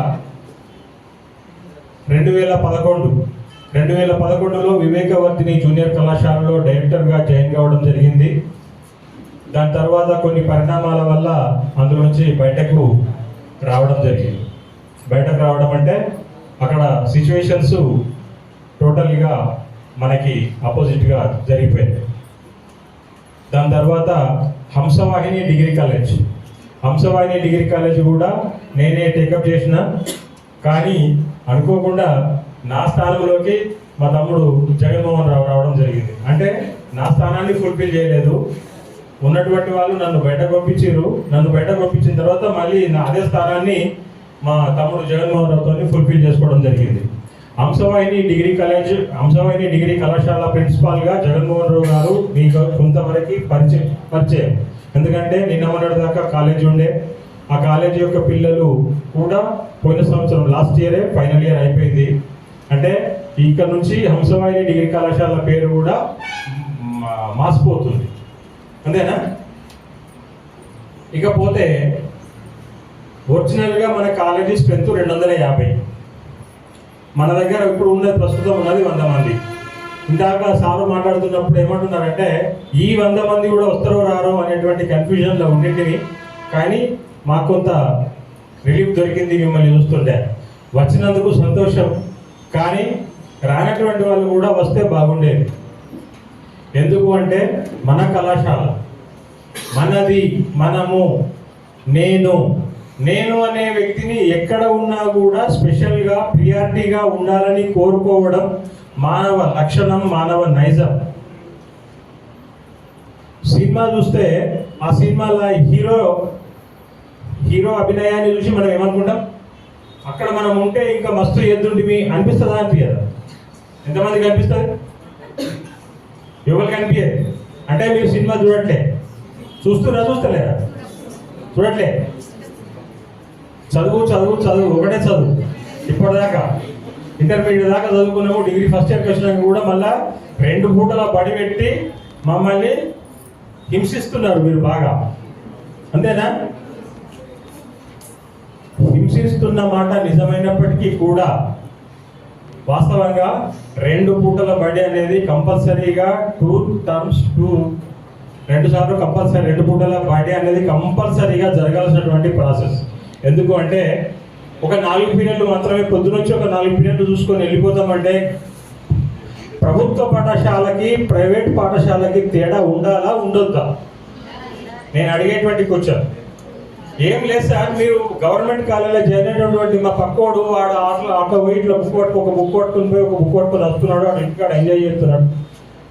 [SPEAKER 9] 2011లో వివేకవర్ధిని జూనియర్ కళాశాలలో డైరెక్టర్గా జాయిన్ కావడం జరిగింది. దాని తర్వాత కొన్ని పరిణామాల వల్ల అందులో నుంచి బయటకు రావడం జరిగింది. బయటకు రావడం అంటే అక్కడ సిచ్యువేషన్స్ టోటల్గా మనకి ఆపోజిట్గా జరిగిపోయింది. దాని తర్వాత హంసవాహిని డిగ్రీ కాలేజ్ కూడా నేనే టేకప్ చేసిన. కానీ అనుకోకుండా నా స్థానంలోకి మా తమ్ముడు జగన్మోహన్ రావు రావడం జరిగింది. అంటే నా స్థానాన్ని ఫుల్ఫిల్ చేయలేదు, ఉన్నటువంటి వాళ్ళు నన్ను బయటకు పంపించిన తర్వాత మళ్ళీ అదే స్థానాన్ని మా తమ్ముడు జగన్మోహన్ రావుతో ఫుల్ఫిల్ చేసుకోవడం జరిగింది. హంసవాహిని డిగ్రీ కళాశాల ప్రిన్సిపాల్గా జగన్మోహన్ రావు గారు మీకు కొంతవరకు పరిచయం. ఎందుకంటే నిన్న మొన్నటి దాకా కాలేజీ ఉండే, ఆ కాలేజీ యొక్క పిల్లలు కూడా పోయిన సంవత్సరం లాస్ట్ ఇయరే ఫైనల్ ఇయర్ అయిపోయింది. అంటే ఇక్కడ నుంచి హంసవాహిని డిగ్రీ కళాశాల పేరు కూడా మాసిపోతుంది. అంతేనా? ఇకపోతే ఒరిజినల్గా మన కాలేజీ స్ట్రెంత్ 250. మన దగ్గర ఇప్పుడు ప్రస్తుతం ఉన్నది 100 మంది. ఇందాక సారు మాట్లాడుతున్నప్పుడు ఏమంటున్నారంటే ఈ 100 మంది కూడా వస్తారో రారో అనేటువంటి కన్ఫ్యూజన్లో ఉండింటివి. కానీ మాకు కొంత రిలీఫ్ దొరికింది మిమ్మల్ని చూస్తుంటే. వచ్చినందుకు సంతోషం, కానీ రానటువంటి వాళ్ళు కూడా వస్తే బాగుండేది. ఎందుకు అంటే మన కళాశాల మనది, మనము, నేను అనే వ్యక్తిని ఎక్కడ ఉన్నా కూడా స్పెషల్గా ప్రియారిటీగా ఉండాలని కోరుకోవడం మానవ లక్షణం, మానవ నైజం. సినిమా చూస్తే ఆ సినిమాలో హీరో అభినయాన్ని చూసి మనం ఏమనుకుంటాం, అక్కడ మనం ఉంటే ఇంకా మస్తు ఎద్దుంటివి అనిపిస్తుందా? అనిపించదా? ఎంతమందికి అనిపిస్తుంది? ఎవరికి అనిపించదు. అంటే మీరు సినిమా చూస్తలేరా? చూడట్లే. చదువు ఒకటే చదువు. ఇప్పటిదాకా ఇంటర్మీడియట్ దాకా చదువుకున్నాము, డిగ్రీ ఫస్ట్ ఇయర్కి వచ్చినాక కూడా మళ్ళా 2 పూటల బడి పెట్టి మమ్మల్ని హింసిస్తున్నారు మీరు బాగా. అంతేనా? హింసిస్తున్న మాట నిజమైనప్పటికీ కూడా వాస్తవంగా 2 పూటల బడి అనేది కంపల్సరీగా 2 సార్లు కంపల్సరీ 2 పూటల బడి అనేది కంపల్సరీగా జరగాల్సినటువంటి ప్రాసెస్. ఎందుకు అంటే ఒక 4 పీరియడ్లు మాత్రమే, పొద్దునొచ్చి ఒక 4 పీరియడ్లు చూసుకొని వెళ్ళిపోతామంటే ప్రభుత్వ పాఠశాలకి ప్రైవేట్ పాఠశాలకి తేడా ఉండాలా ఉండొద్దా? నేను అడిగేటువంటి క్వశ్చన్. ఏం లేదు సార్, మీరు గవర్నమెంట్ కాలేజీలో జాయిన్ అయినటువంటి మా పక్కోడు వాడు ఆటో పోయి ఇట్లా బుక్ పట్టుకుని పోయి ఒక బుక్ పట్టుకొని వస్తున్నాడు, వాడు ఇంటికాడ ఎంజాయ్ చేస్తున్నాడు.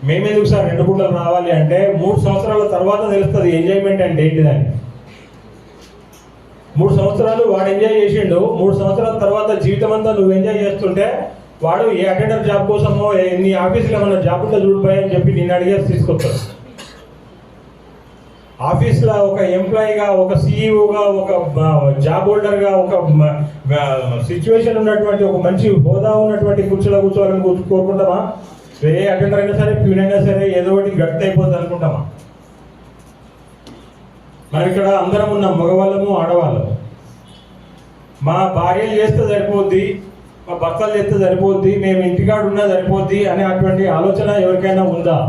[SPEAKER 9] మేమెందుకు సార్ 2 పూటలు రావాలి అంటే 3 సంవత్సరాల తర్వాత తెలుస్తుంది ఎంజాయ్మెంట్ అంటే ఏంటిదని. 3 సంవత్సరాలు వాడు ఎంజాయ్ చేసిండు, 3 సంవత్సరాల తర్వాత జీవితం అంతా నువ్వు ఎంజాయ్ చేస్తుంటే వాడు ఏ అటెండర్ జాబ్ కోసమో నీ ఆఫీస్లో ఏమన్నా జాబ్ ఉంటే చూడిపోయి అని చెప్పి నిన్ను అడిగేసి తీసుకొస్తాడు. ఆఫీస్లో ఒక ఎంప్లాయీగా, ఒక సీఈఓగా, ఒక జాబ్ హోల్డర్గా, ఒక సిచ్యువేషన్ ఉన్నటువంటి ఒక మంచి హోదా ఉన్నటువంటి కుర్చీలో కూర్చోవాలని కోరుకుంటామా? ఏ అటెండర్ అయినా సరే, ప్యూన్ అయినా సరే ఏదో ఒకటి గట్టి అయిపోతుంది అనుకుంటామా? మనం ఇక్కడ అందరం ఉన్నాం, మగవాళ్ళము ఆడవాళ్ళము. మా భార్యలు చేస్తే సరిపోద్ది, మా భర్తలు చేస్తే సరిపోద్ది, మేము ఇంటికాడ ఉన్నా సరిపోద్ది అనే అటువంటి ఆలోచన ఎవరికైనా ఉందా?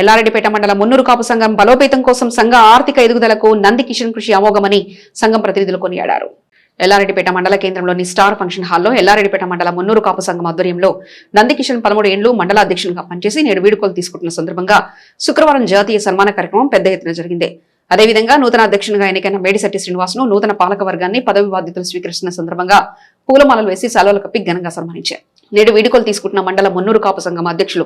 [SPEAKER 1] ఎల్లారెడ్డిపేట మండల మున్నూరు కాపు సంఘం బలోపేతం కోసం సంఘ ఆర్థిక ఎదుగుదలకు నంది కిషన్ కృషి అమోఘమని సంఘం ప్రతినిధులు కొనియాడారు. ఎల్లారెడ్డిపేట మండల కేంద్రంలోని స్టార్ ఫంక్షన్ హాల్లో ఎల్లారెడ్డిపేట మండల మున్నూరు కాపు సంఘం ఆధ్వర్యంలో నంది కిషన్ 13 ఏళ్లు మండల అధ్యక్షునిగా పనిచేసి నేడు వీడుకోలు తీసుకుంటున్న సందర్భంగా శుక్రవారం జాతీయ సన్మాన కార్యక్రమం పెద్ద ఎత్తున జరిగింది. అదేవిధంగా నూతన అధ్యక్షునిగా ఎన్నికైన మేడిశెట్టి శ్రీనివాసును నూతన పాలక వర్గాన్ని పదవి బాధ్యతలు స్వీకరిస్తున్న సందర్భంగా పూలమాలలు వేసి శాలువలు కప్పి ఘనంగా సన్మానించారు. నేడు వీడుకోలు తీసుకుంటున్న మండల మున్నూరు కాపు సంఘం అధ్యక్షులు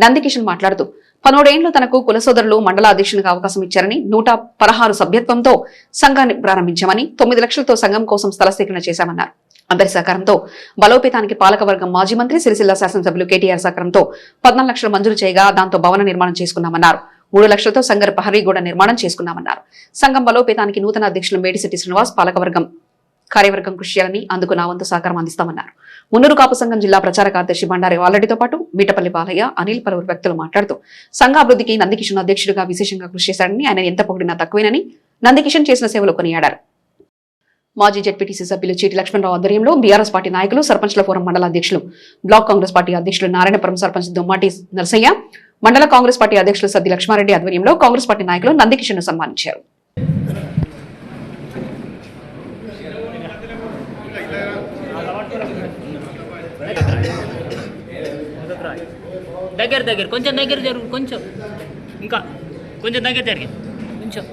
[SPEAKER 1] నందికిషన్ మాట్లాడుతూ 13 ఏళ్లు తనకు కుల సోదరులు మండల అధ్యక్షునిగా అవకాశం ఇచ్చారని 116 సభ్యత్వంతో సంఘాన్ని ప్రారంభించామని 9 లక్షలతో సంఘం కోసం స్థల సేకరణ చేశామన్నారు. అందరి సహకారంతో బలోపేతానికి పాలకవర్గం మాజీ మంత్రి సిరిసిల్ల శాసనసభ్యులు కేటీఆర్ సహకారంతో 14 లక్షలు మంజూరు చేయగా దాంతో భవన నిర్మాణం చేసుకున్నామన్నారు. 3 లక్షలతో సంఘర్ ప్రహరీ గోడ నిర్మాణం చేసుకున్నామన్నారు. సంఘం బలోపేతానికి నూతన అధ్యక్షులు మేడిశెట్టి శ్రీనివాస్ పాలకవర్గం కార్యవర్గం కృషి చేయాలని అందుకు నా వంతు సహకారం అందిస్తామన్నారు. మున్నూరు కాపు సంఘం జిల్లా ప్రచార కార్యదర్శి బండారి వాలరెడ్డితో పాటు మీటపల్లి బాలయ్య, అనిల్ పలువురు వ్యక్తులు మాట్లాడుతూ సంఘ అభివృద్ధికి నందికిషన్ అధ్యక్షుడిగా విశేషంగా కృషి చేశారని, ఆయన ఎంత పొగిడినా తక్కువేనని నందికిషన్ చేసిన సేవలు కొనియాడారు. మాజీ జెడ్పీటీసీ సభ్యులు చీటి లక్ష్మణరావు ఆధ్వర్యంలో బీఆర్ఎస్ పార్టీ నాయకులు, సర్పంచ్ల ఫోరం మండల అధ్యక్షులు, బ్లాక్ కాంగ్రెస్ పార్టీ అధ్యక్షులు నారాయణపురం సర్పంచ్ దొమ్మాటి నరసయ్య, మండల కాంగ్రెస్ పార్టీ అధ్యక్షులు సద్ది లక్ష్మారెడ్డి ఆధ్వర్యంలో కాంగ్రెస్ పార్టీ నాయకులు నందికిషన్ ను సన్మానించారు.
[SPEAKER 10] దగ్గర కొంచెం దగ్గర జరుగు, కొంచెం ఇంకా కొంచెం దగ్గర జరిగి కొంచెం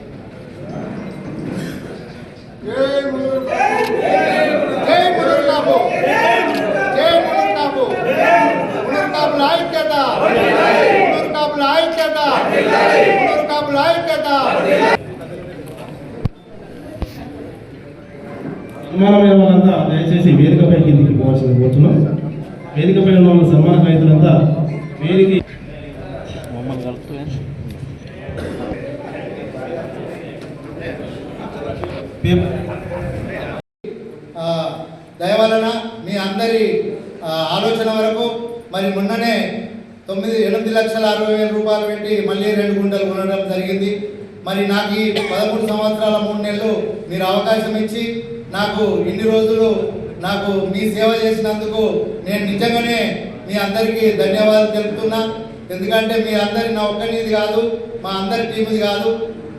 [SPEAKER 11] సన్మానమైన వాళ్ళంతా దయచేసి వేదికపై కిందికి పోవాల్సింది కోరుతున్నాం. వేదికపై ఉన్న వాళ్ళ సన్మాన రైతులంతా వేదిక
[SPEAKER 12] దయవలన మీ అందరి ఆలోచన వరకు మరి మొన్ననే 8,60,60,000 రూపాయలు పెట్టి మళ్ళీ 2 గుంటలు కొనడం జరిగింది. మరి నాకు ఈ 13 సంవత్సరాల 3 నెలలు మీరు అవకాశం ఇచ్చి నాకు ఇన్ని రోజులు నాకు మీ సేవ చేసినందుకు నేను నిజంగానే మీ అందరికీ ధన్యవాదాలు తెలుపుతున్నా. ఎందుకంటే మీ అందరి నా ఒక్కనిది కాదు, మా అందరి టీముది కాదు,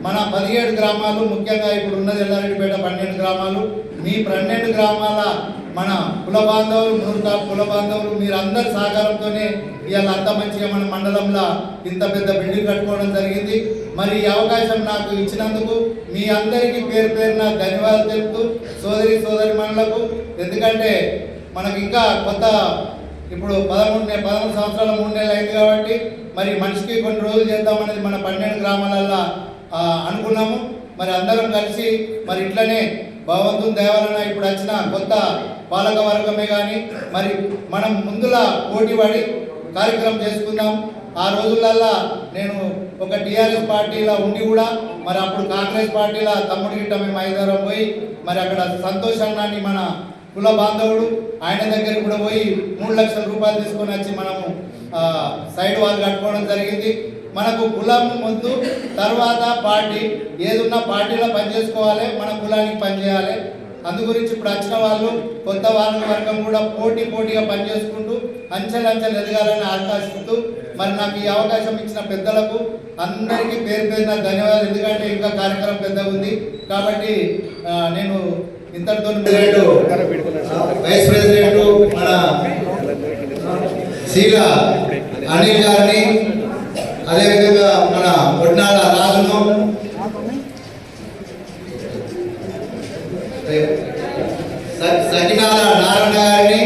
[SPEAKER 12] మన 17 గ్రామాలు, ముఖ్యంగా ఇప్పుడు ఉన్నది ఎల్లారెడ్డిపేట 12 గ్రామాలు, మీ 12 గ్రామాల మన కుల బాంధవులు, మునుగా కుల బాంధవులు మీరందరి సహకారంతోనే ఇవాళ అంత మంచిగా మన మండలంలో ఇంత పెద్ద బిల్డింగ్ కట్టుకోవడం జరిగింది. మరి ఈ అవకాశం నాకు ఇచ్చినందుకు మీ అందరికీ పేరు పేరున ధన్యవాదాలు తెలుపుతూ సోదరి మనులకు, ఎందుకంటే మనకి ఇంకా కొత్త ఇప్పుడు 13 సంవత్సరాల 3 నెలలు అయింది కాబట్టి మరి మనిషికి కొన్ని రోజులు చేద్దామనేది మన 12 గ్రామాలలో అనుకున్నాము. మరి అందరం కలిసి మరి ఇట్లనే భగవంతుని దయవలన ఇప్పుడు వచ్చిన కొత్త పాలక వర్గమే కానీ మరి మనం ముందులా పోటీపడి కార్యక్రమం చేసుకుందాం. ఆ రోజులల్లా నేను ఒక టీఆర్ఎస్ పార్టీలో ఉండి కూడా మరి అప్పుడు కాంగ్రెస్ పార్టీలో తమ్ముడి గిట్ట మేము హైదరాబాద్ పోయి మరి అక్కడ సంతోష్ అన్నాన్ని మన కుల బాంధవుడు ఆయన దగ్గర కూడా పోయి 3 లక్షల రూపాయలు తీసుకొని వచ్చి మనము సైడ్ వాల్ కట్టుకోవడం జరిగింది. మనకు కులం ముందు తర్వాత పార్టీ, ఏదున్నా పార్టీలో పనిచేసుకోవాలి, మన కులానికి పనిచేయాలి. అందు గురించి ఇప్పుడు వచ్చిన వాళ్ళు కొత్త వర్గం కూడా పోటీగా పనిచేసుకుంటూ అంచెలంచెలు ఎదగాలని ఆకాశిస్తూ మరి నాకు ఈ అవకాశం ఇచ్చిన పెద్దలకు అందరికీ పేరు పేరున ధన్యవాదాలు. ఎందుకంటే ఇంకా కార్యక్రమం పెద్దగా ఉంది కాబట్టి నేను ఇంతటితో
[SPEAKER 6] వైస్ ప్రెసిడెంట్ మన శీల అనిల్ గారిని, అదేవిధంగా మన ఒడ్నాల రాజును, సకినాల నారాయణ గారిని,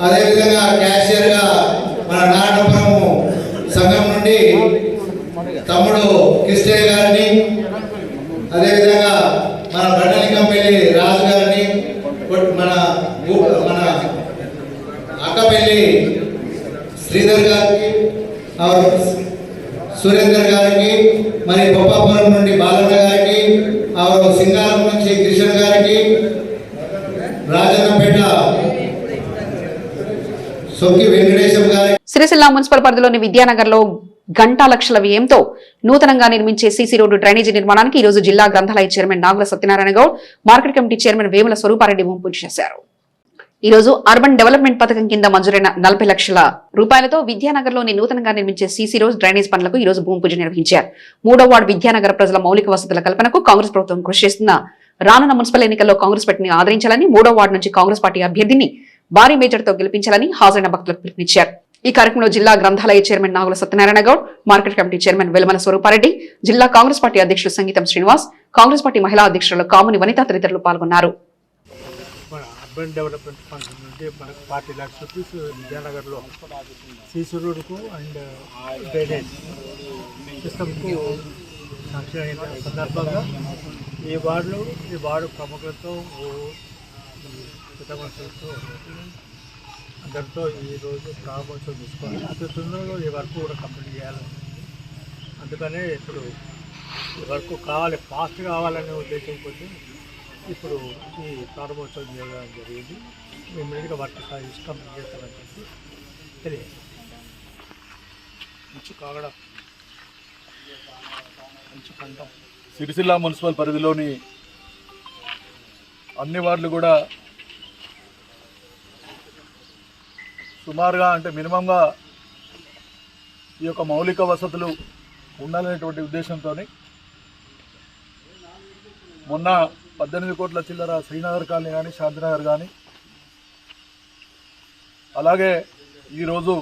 [SPEAKER 6] అదేవిధంగా క్యాషియర్గా మన నారాయణపురం సంఘం నుండి తమ్ముడు కిష్టయ్య గారిని, అదేవిధంగా మన బండలింగంపల్లి రాజు గారిని, మన అక్కపల్లి శ్రీధర్ గారికి, సురేందర్ గారికి, మరి బొప్పాపురం నుండి బాలన్న గారికి, సింగారం నుంచి కిషన్ గారికి, రాజన్నపేట సొక్కి వెంకటేశం గారికి.
[SPEAKER 1] సిరిసిల్ల మున్సిపల్ పరిధిలోని విద్యానగర్లో గంటా లక్షల వ్యయంతో నూతనంగా నిర్మించే సీసీ రోడ్డు డ్రైనేజీ నిర్మాణానికి ఈ రోజు జిల్లా గ్రంథాలయ chairman Nagula Satyanarayana Goud, market committee chairman Vemula Swarupa Reddy పూజ చేశారు. ఈ రోజు అర్బన్ డెవలప్మెంట్ పథకం కింద మంజూరైన 40 లక్షల రూపాయలతో విద్యానగర్లోని నూతనంగా నిర్మించే సీసీ రోడ్ డ్రైనేజ్ పనులకు ఈ రోజు భూమి పూజ నిర్వహించారు. 3వ వార్డు విద్యానగర ప్రజల మౌలిక వసతుల కల్పనకు కాంగ్రెస్ ప్రభుత్వం కృషి చేస్తున్న రానున్న మున్సిపల్ ఎన్నికల్లో కాంగ్రెస్ పార్టీని ఆదరించాలని 3వ వార్డు నుంచి కాంగ్రెస్ పార్టీ అభ్యర్థిని భారీ మేజర్తో గెలిపించాలని హాజరైన భక్తులకు పిలుపునిచ్చారు. ఈ కార్యక్రమంలో జిల్లా గ్రంథాలయ chairman Nagula Satyanarayana Goud, market committee chairman Velamala Swarupa Reddy, జిల్లా కాంగ్రెస్ పార్టీ అధ్యక్షులు సంగీతం శ్రీనివాస్, కాంగ్రెస్ పార్టీ మహిళా అధ్యక్షులు కాముని వనిత తదితరులు పాల్గొన్నారు.
[SPEAKER 4] అర్బన్ డెవలప్మెంట్ ఫండ్ నుండి మనకు 40 lakhs రూపీస్ విద్యానగర్లో సీసీ రోడ్కు అండ్ డ్రైనేజ్ సిస్టమ్కు శాంక్షన్ అయిన సందర్భంగా ఈ వార్డు ప్రముఖులతో పెద్ద మనుషులతో అందరితో ఈరోజు ప్రారంభోత్సవం తీసుకొని అతి తొందరలో ఈ వర్క్ కూడా కంప్లీట్ చేయాలని, అందుకనే ఇప్పుడు ఈ వర్క్ కావాలి, ఫాస్ట్ కావాలనే ఉద్దేశం కొద్ది ఇప్పుడు ఈ ప్రారంభోత్సవం చేయడం జరిగింది. ఇమ్మీడియట్గా వర్క్ కంప్లీట్ చేస్తామని చెప్పి తెలియదు.
[SPEAKER 7] సిరిసిల్ల మున్సిపల్ పరిధిలోని అన్ని వార్డులు కూడా సుమారుగా అంటే మినిమంగా ఈ యొక్క మౌలిక వసతులు ఉండాలనేటువంటి ఉద్దేశంతో మొన్న 18 కోట్ల చిల్లర శ్రీనగర్ కాలనీ కానీ శాంతినగర్ కానీ, అలాగే ఈరోజు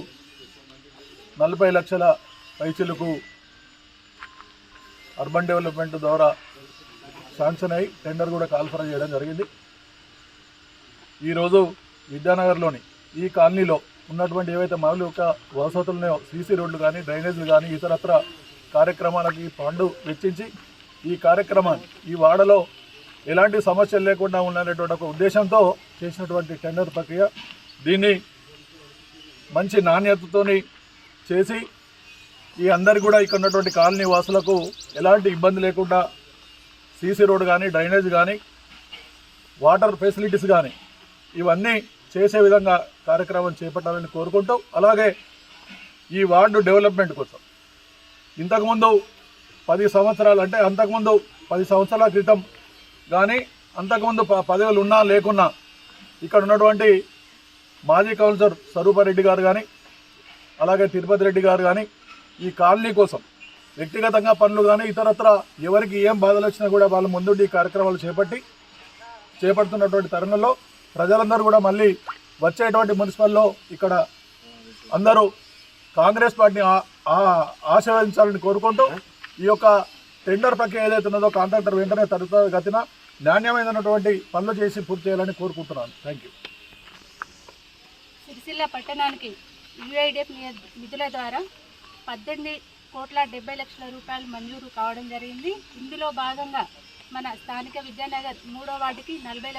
[SPEAKER 7] 40 లక్షల పైచిలకు అర్బన్ డెవలప్మెంట్ ద్వారా శాంక్షన్ అయి టెండర్ కూడా కాల్ఫర్ చేయడం జరిగింది. ఈరోజు విద్యానగర్లోని ఈ కాలనీలో ఉన్నటువంటి ఏవైతే మౌలిక వసతులున్నాయో సీసీ రోడ్లు కానీ డ్రైనేజీలు కానీ ఇతరత్ర కార్యక్రమాలకి ఫండ్ వెచ్చించి ఈ కార్యక్రమాన్ని ఈ వాడలో ఎలాంటి సమస్యలు లేకుండా ఉండేటువంటి ఒక ఉద్దేశంతో చేసినటువంటి టెండర్ ప్రక్రియ. దీన్ని మంచి నాణ్యతతోని చేసి ఈ అందరు కూడా ఇక్కడ ఉన్నటువంటి కాలనీ వాసులకు ఎలాంటి ఇబ్బంది లేకుండా సీసీ రోడ్ కానీ డ్రైనేజ్ కానీ వాటర్ ఫెసిలిటీస్ కానీ ఇవన్నీ చేసే విధంగా కార్యక్రమం చేపట్టాలని కోరుకుంటూ, అలాగే ఈ వార్డు డెవలప్మెంట్ కోసం ఇంతకుముందు 10 సంవత్సరాలు అంటే అంతకుముందు 10 సంవత్సరాల క్రితం కానీ అంతకుముందు పదవులు ఉన్నా లేకున్నా ఇక్కడ ఉన్నటువంటి మాజీ కౌన్సిలర్ స్వరూపారెడ్డి గారు కానీ అలాగే తిరుపతి రెడ్డి గారు కానీ ఈ కాలనీ కోసం వ్యక్తిగతంగా పనులు కానీ ఇతరత్ర ఎవరికి ఏం బాధలు వచ్చినా కూడా వాళ్ళు ముందుండి ఈ కార్యక్రమాలు చేపడుతున్నటువంటి తరుణంలో ప్రజలందరూ కూడా మళ్ళీ వచ్చేటువంటి మున్సిపల్లో ఇక్కడ అందరూ కాంగ్రెస్ పార్టీని ఆశీర్వదించాలని కోరుకుంటూ ఈ యొక్క టెండర్ ప్రక్రియ ఏదైతే ఉన్నదో కాంట్రాక్టర్ వెంటనే త్వరితగతిన నాణ్యమైనటువంటి పనులు చేసి పూర్తి చేయాలని కోరుకుంటున్నాను. Thank you.
[SPEAKER 5] సిరిసిల్ల పట్టణానికి యుఐడిఎఫ్ నిధుల ద్వారా 18,70,00,000 రూపాయలు మంజూరు కావడం జరిగింది. ఇందులో భాగంగా మన స్థానిక విద్యానగర్ 3వ వార్డుకి 40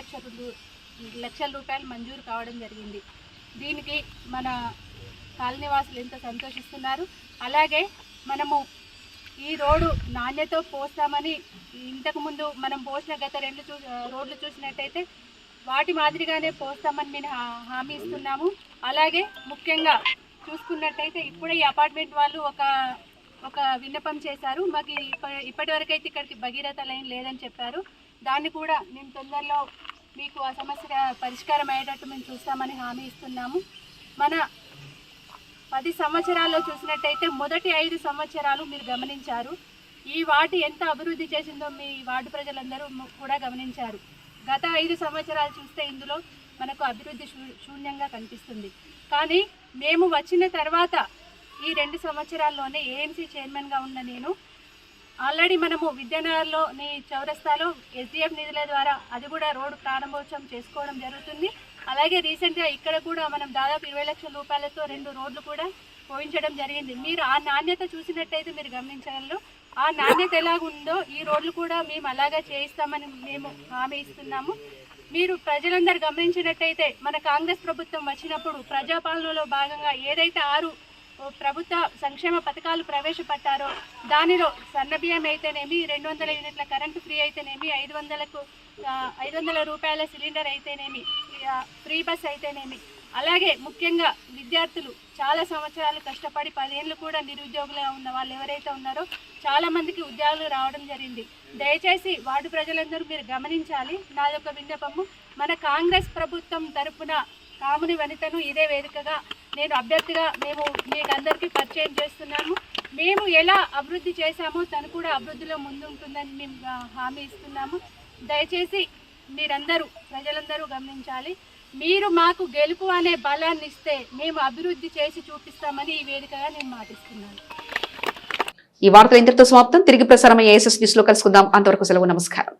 [SPEAKER 5] లక్షల రూపాయలు మంజూరు కావడం జరిగింది. దీనికి మన కాలనీవాసులు ఎంతో సంతోషిస్తున్నారు. అలాగే మనము ఈ రోడ్డు నాణ్యత పోస్తామని ఇంతకుముందు మనం పోసిన గత 2 రోడ్లు చూసినట్టయితే వాటి మాదిరిగానే పోస్తామని మేము హామీ ఇస్తున్నాము. అలాగే ముఖ్యంగా చూసుకున్నట్టయితే ఇప్పుడే ఈ అపార్ట్మెంట్ వాళ్ళు ఒక విన్నపం చేశారు. మాకు ఇప్పటి వరకు అయితే ఇక్కడికి భగీరథ లైన్ లేదని చెప్పారు. దాన్ని కూడా మేము తొందరలో మీకు ఆ సమస్య పరిష్కారం అయ్యేటట్టు మేము చూస్తామని హామీ ఇస్తున్నాము. మన 10 సంవత్సరాల్లో చూసినట్టయితే మొదటి 5 సంవత్సరాలు మీరు గమనించారు. ఈ వార్డు ఎంత అభివృద్ధి చేసిందో మీ వార్డు ప్రజలందరూ కూడా గమనించారు. గత 5 సంవత్సరాలు చూస్తే ఇందులో మనకు అభివృద్ధి శూన్యంగా కనిపిస్తుంది. కానీ మేము వచ్చిన తర్వాత ఈ 2 సంవత్సరాల్లోనే ఏఎంసీ చైర్మన్గా ఉన్న నేను ఆల్రెడీ మనము విద్యానగర్లోని చౌరస్తాలో ఎస్డిఎఫ్ నిధుల ద్వారా అది కూడా రోడ్డు ప్రారంభోత్సవం చేసుకోవడం జరుగుతుంది. అలాగే రీసెంట్గా ఇక్కడ కూడా మనం దాదాపు 20 లక్షల రూపాయలతో 2 రోడ్లు కూడా పోయించడం జరిగింది. మీరు ఆ నాణ్యత చూసినట్టయితే మీరు గమనించగలరు. ఆ నాణ్యత ఎలాగుందో ఈ రోడ్లు కూడా మేము అలాగా చేయిస్తామని మేము హామీ ఇస్తున్నాము. మీరు ప్రజలందరూ గమనించినట్టయితే మన కాంగ్రెస్ ప్రభుత్వం వచ్చినప్పుడు ప్రజాపాలనలో భాగంగా ఏదైతే 6 ప్రభుత్వ సంక్షేమ పథకాలు ప్రవేశపెట్టారో దానిలో సన్నబియ్యం అయితేనేమి, 200 యూనిట్ల కరెంటు ఫ్రీ అయితేనేమి, 500 రూపాయల సిలిండర్ అయితేనేమి, ఫ్రీ బస్ అయితేనేమి,
[SPEAKER 13] అలాగే ముఖ్యంగా విద్యార్థులు చాలా సంవత్సరాలు కష్టపడి 10 ఏళ్ళు కూడా నిరుద్యోగులుగా ఉన్న వాళ్ళు ఎవరైతే ఉన్నారో చాలామందికి ఉద్యోగాలు రావడం జరిగింది. దయచేసి వార్డు ప్రజలందరూ మీరు గమనించాలి. నాదొక విన్నపము, మన కాంగ్రెస్ ప్రభుత్వం తరపున కాముని వనితను ఇదే వేదికగా నేను అభ్యర్థిగా మేము మీకు అందరికీ పరిచయం చేస్తున్నాము. మేము ఎలా అభివృద్ధి చేశామో తను కూడా అభివృద్ధిలో ముందుంటుందని మేము హామీ ఇస్తున్నాము. దయచేసి మీరందరూ ప్రజలందరూ గమనించాలి. మీరు మాకు గెలుపు అనే బలాన్ని ఇస్తే మేము అభివృద్ధి చేసి చూపిస్తామని ఈ వేదికగా నేను మాటిస్తున్నాను.
[SPEAKER 1] ఈ వార్తలు ఇంతటితో సమాప్తం. తిరిగి ప్రసారమయ్యే ఏఎస్ఎస్ న్యూస్ లో కలుసుకుందాం. అంతవరకు సెలవు. నమస్కారం.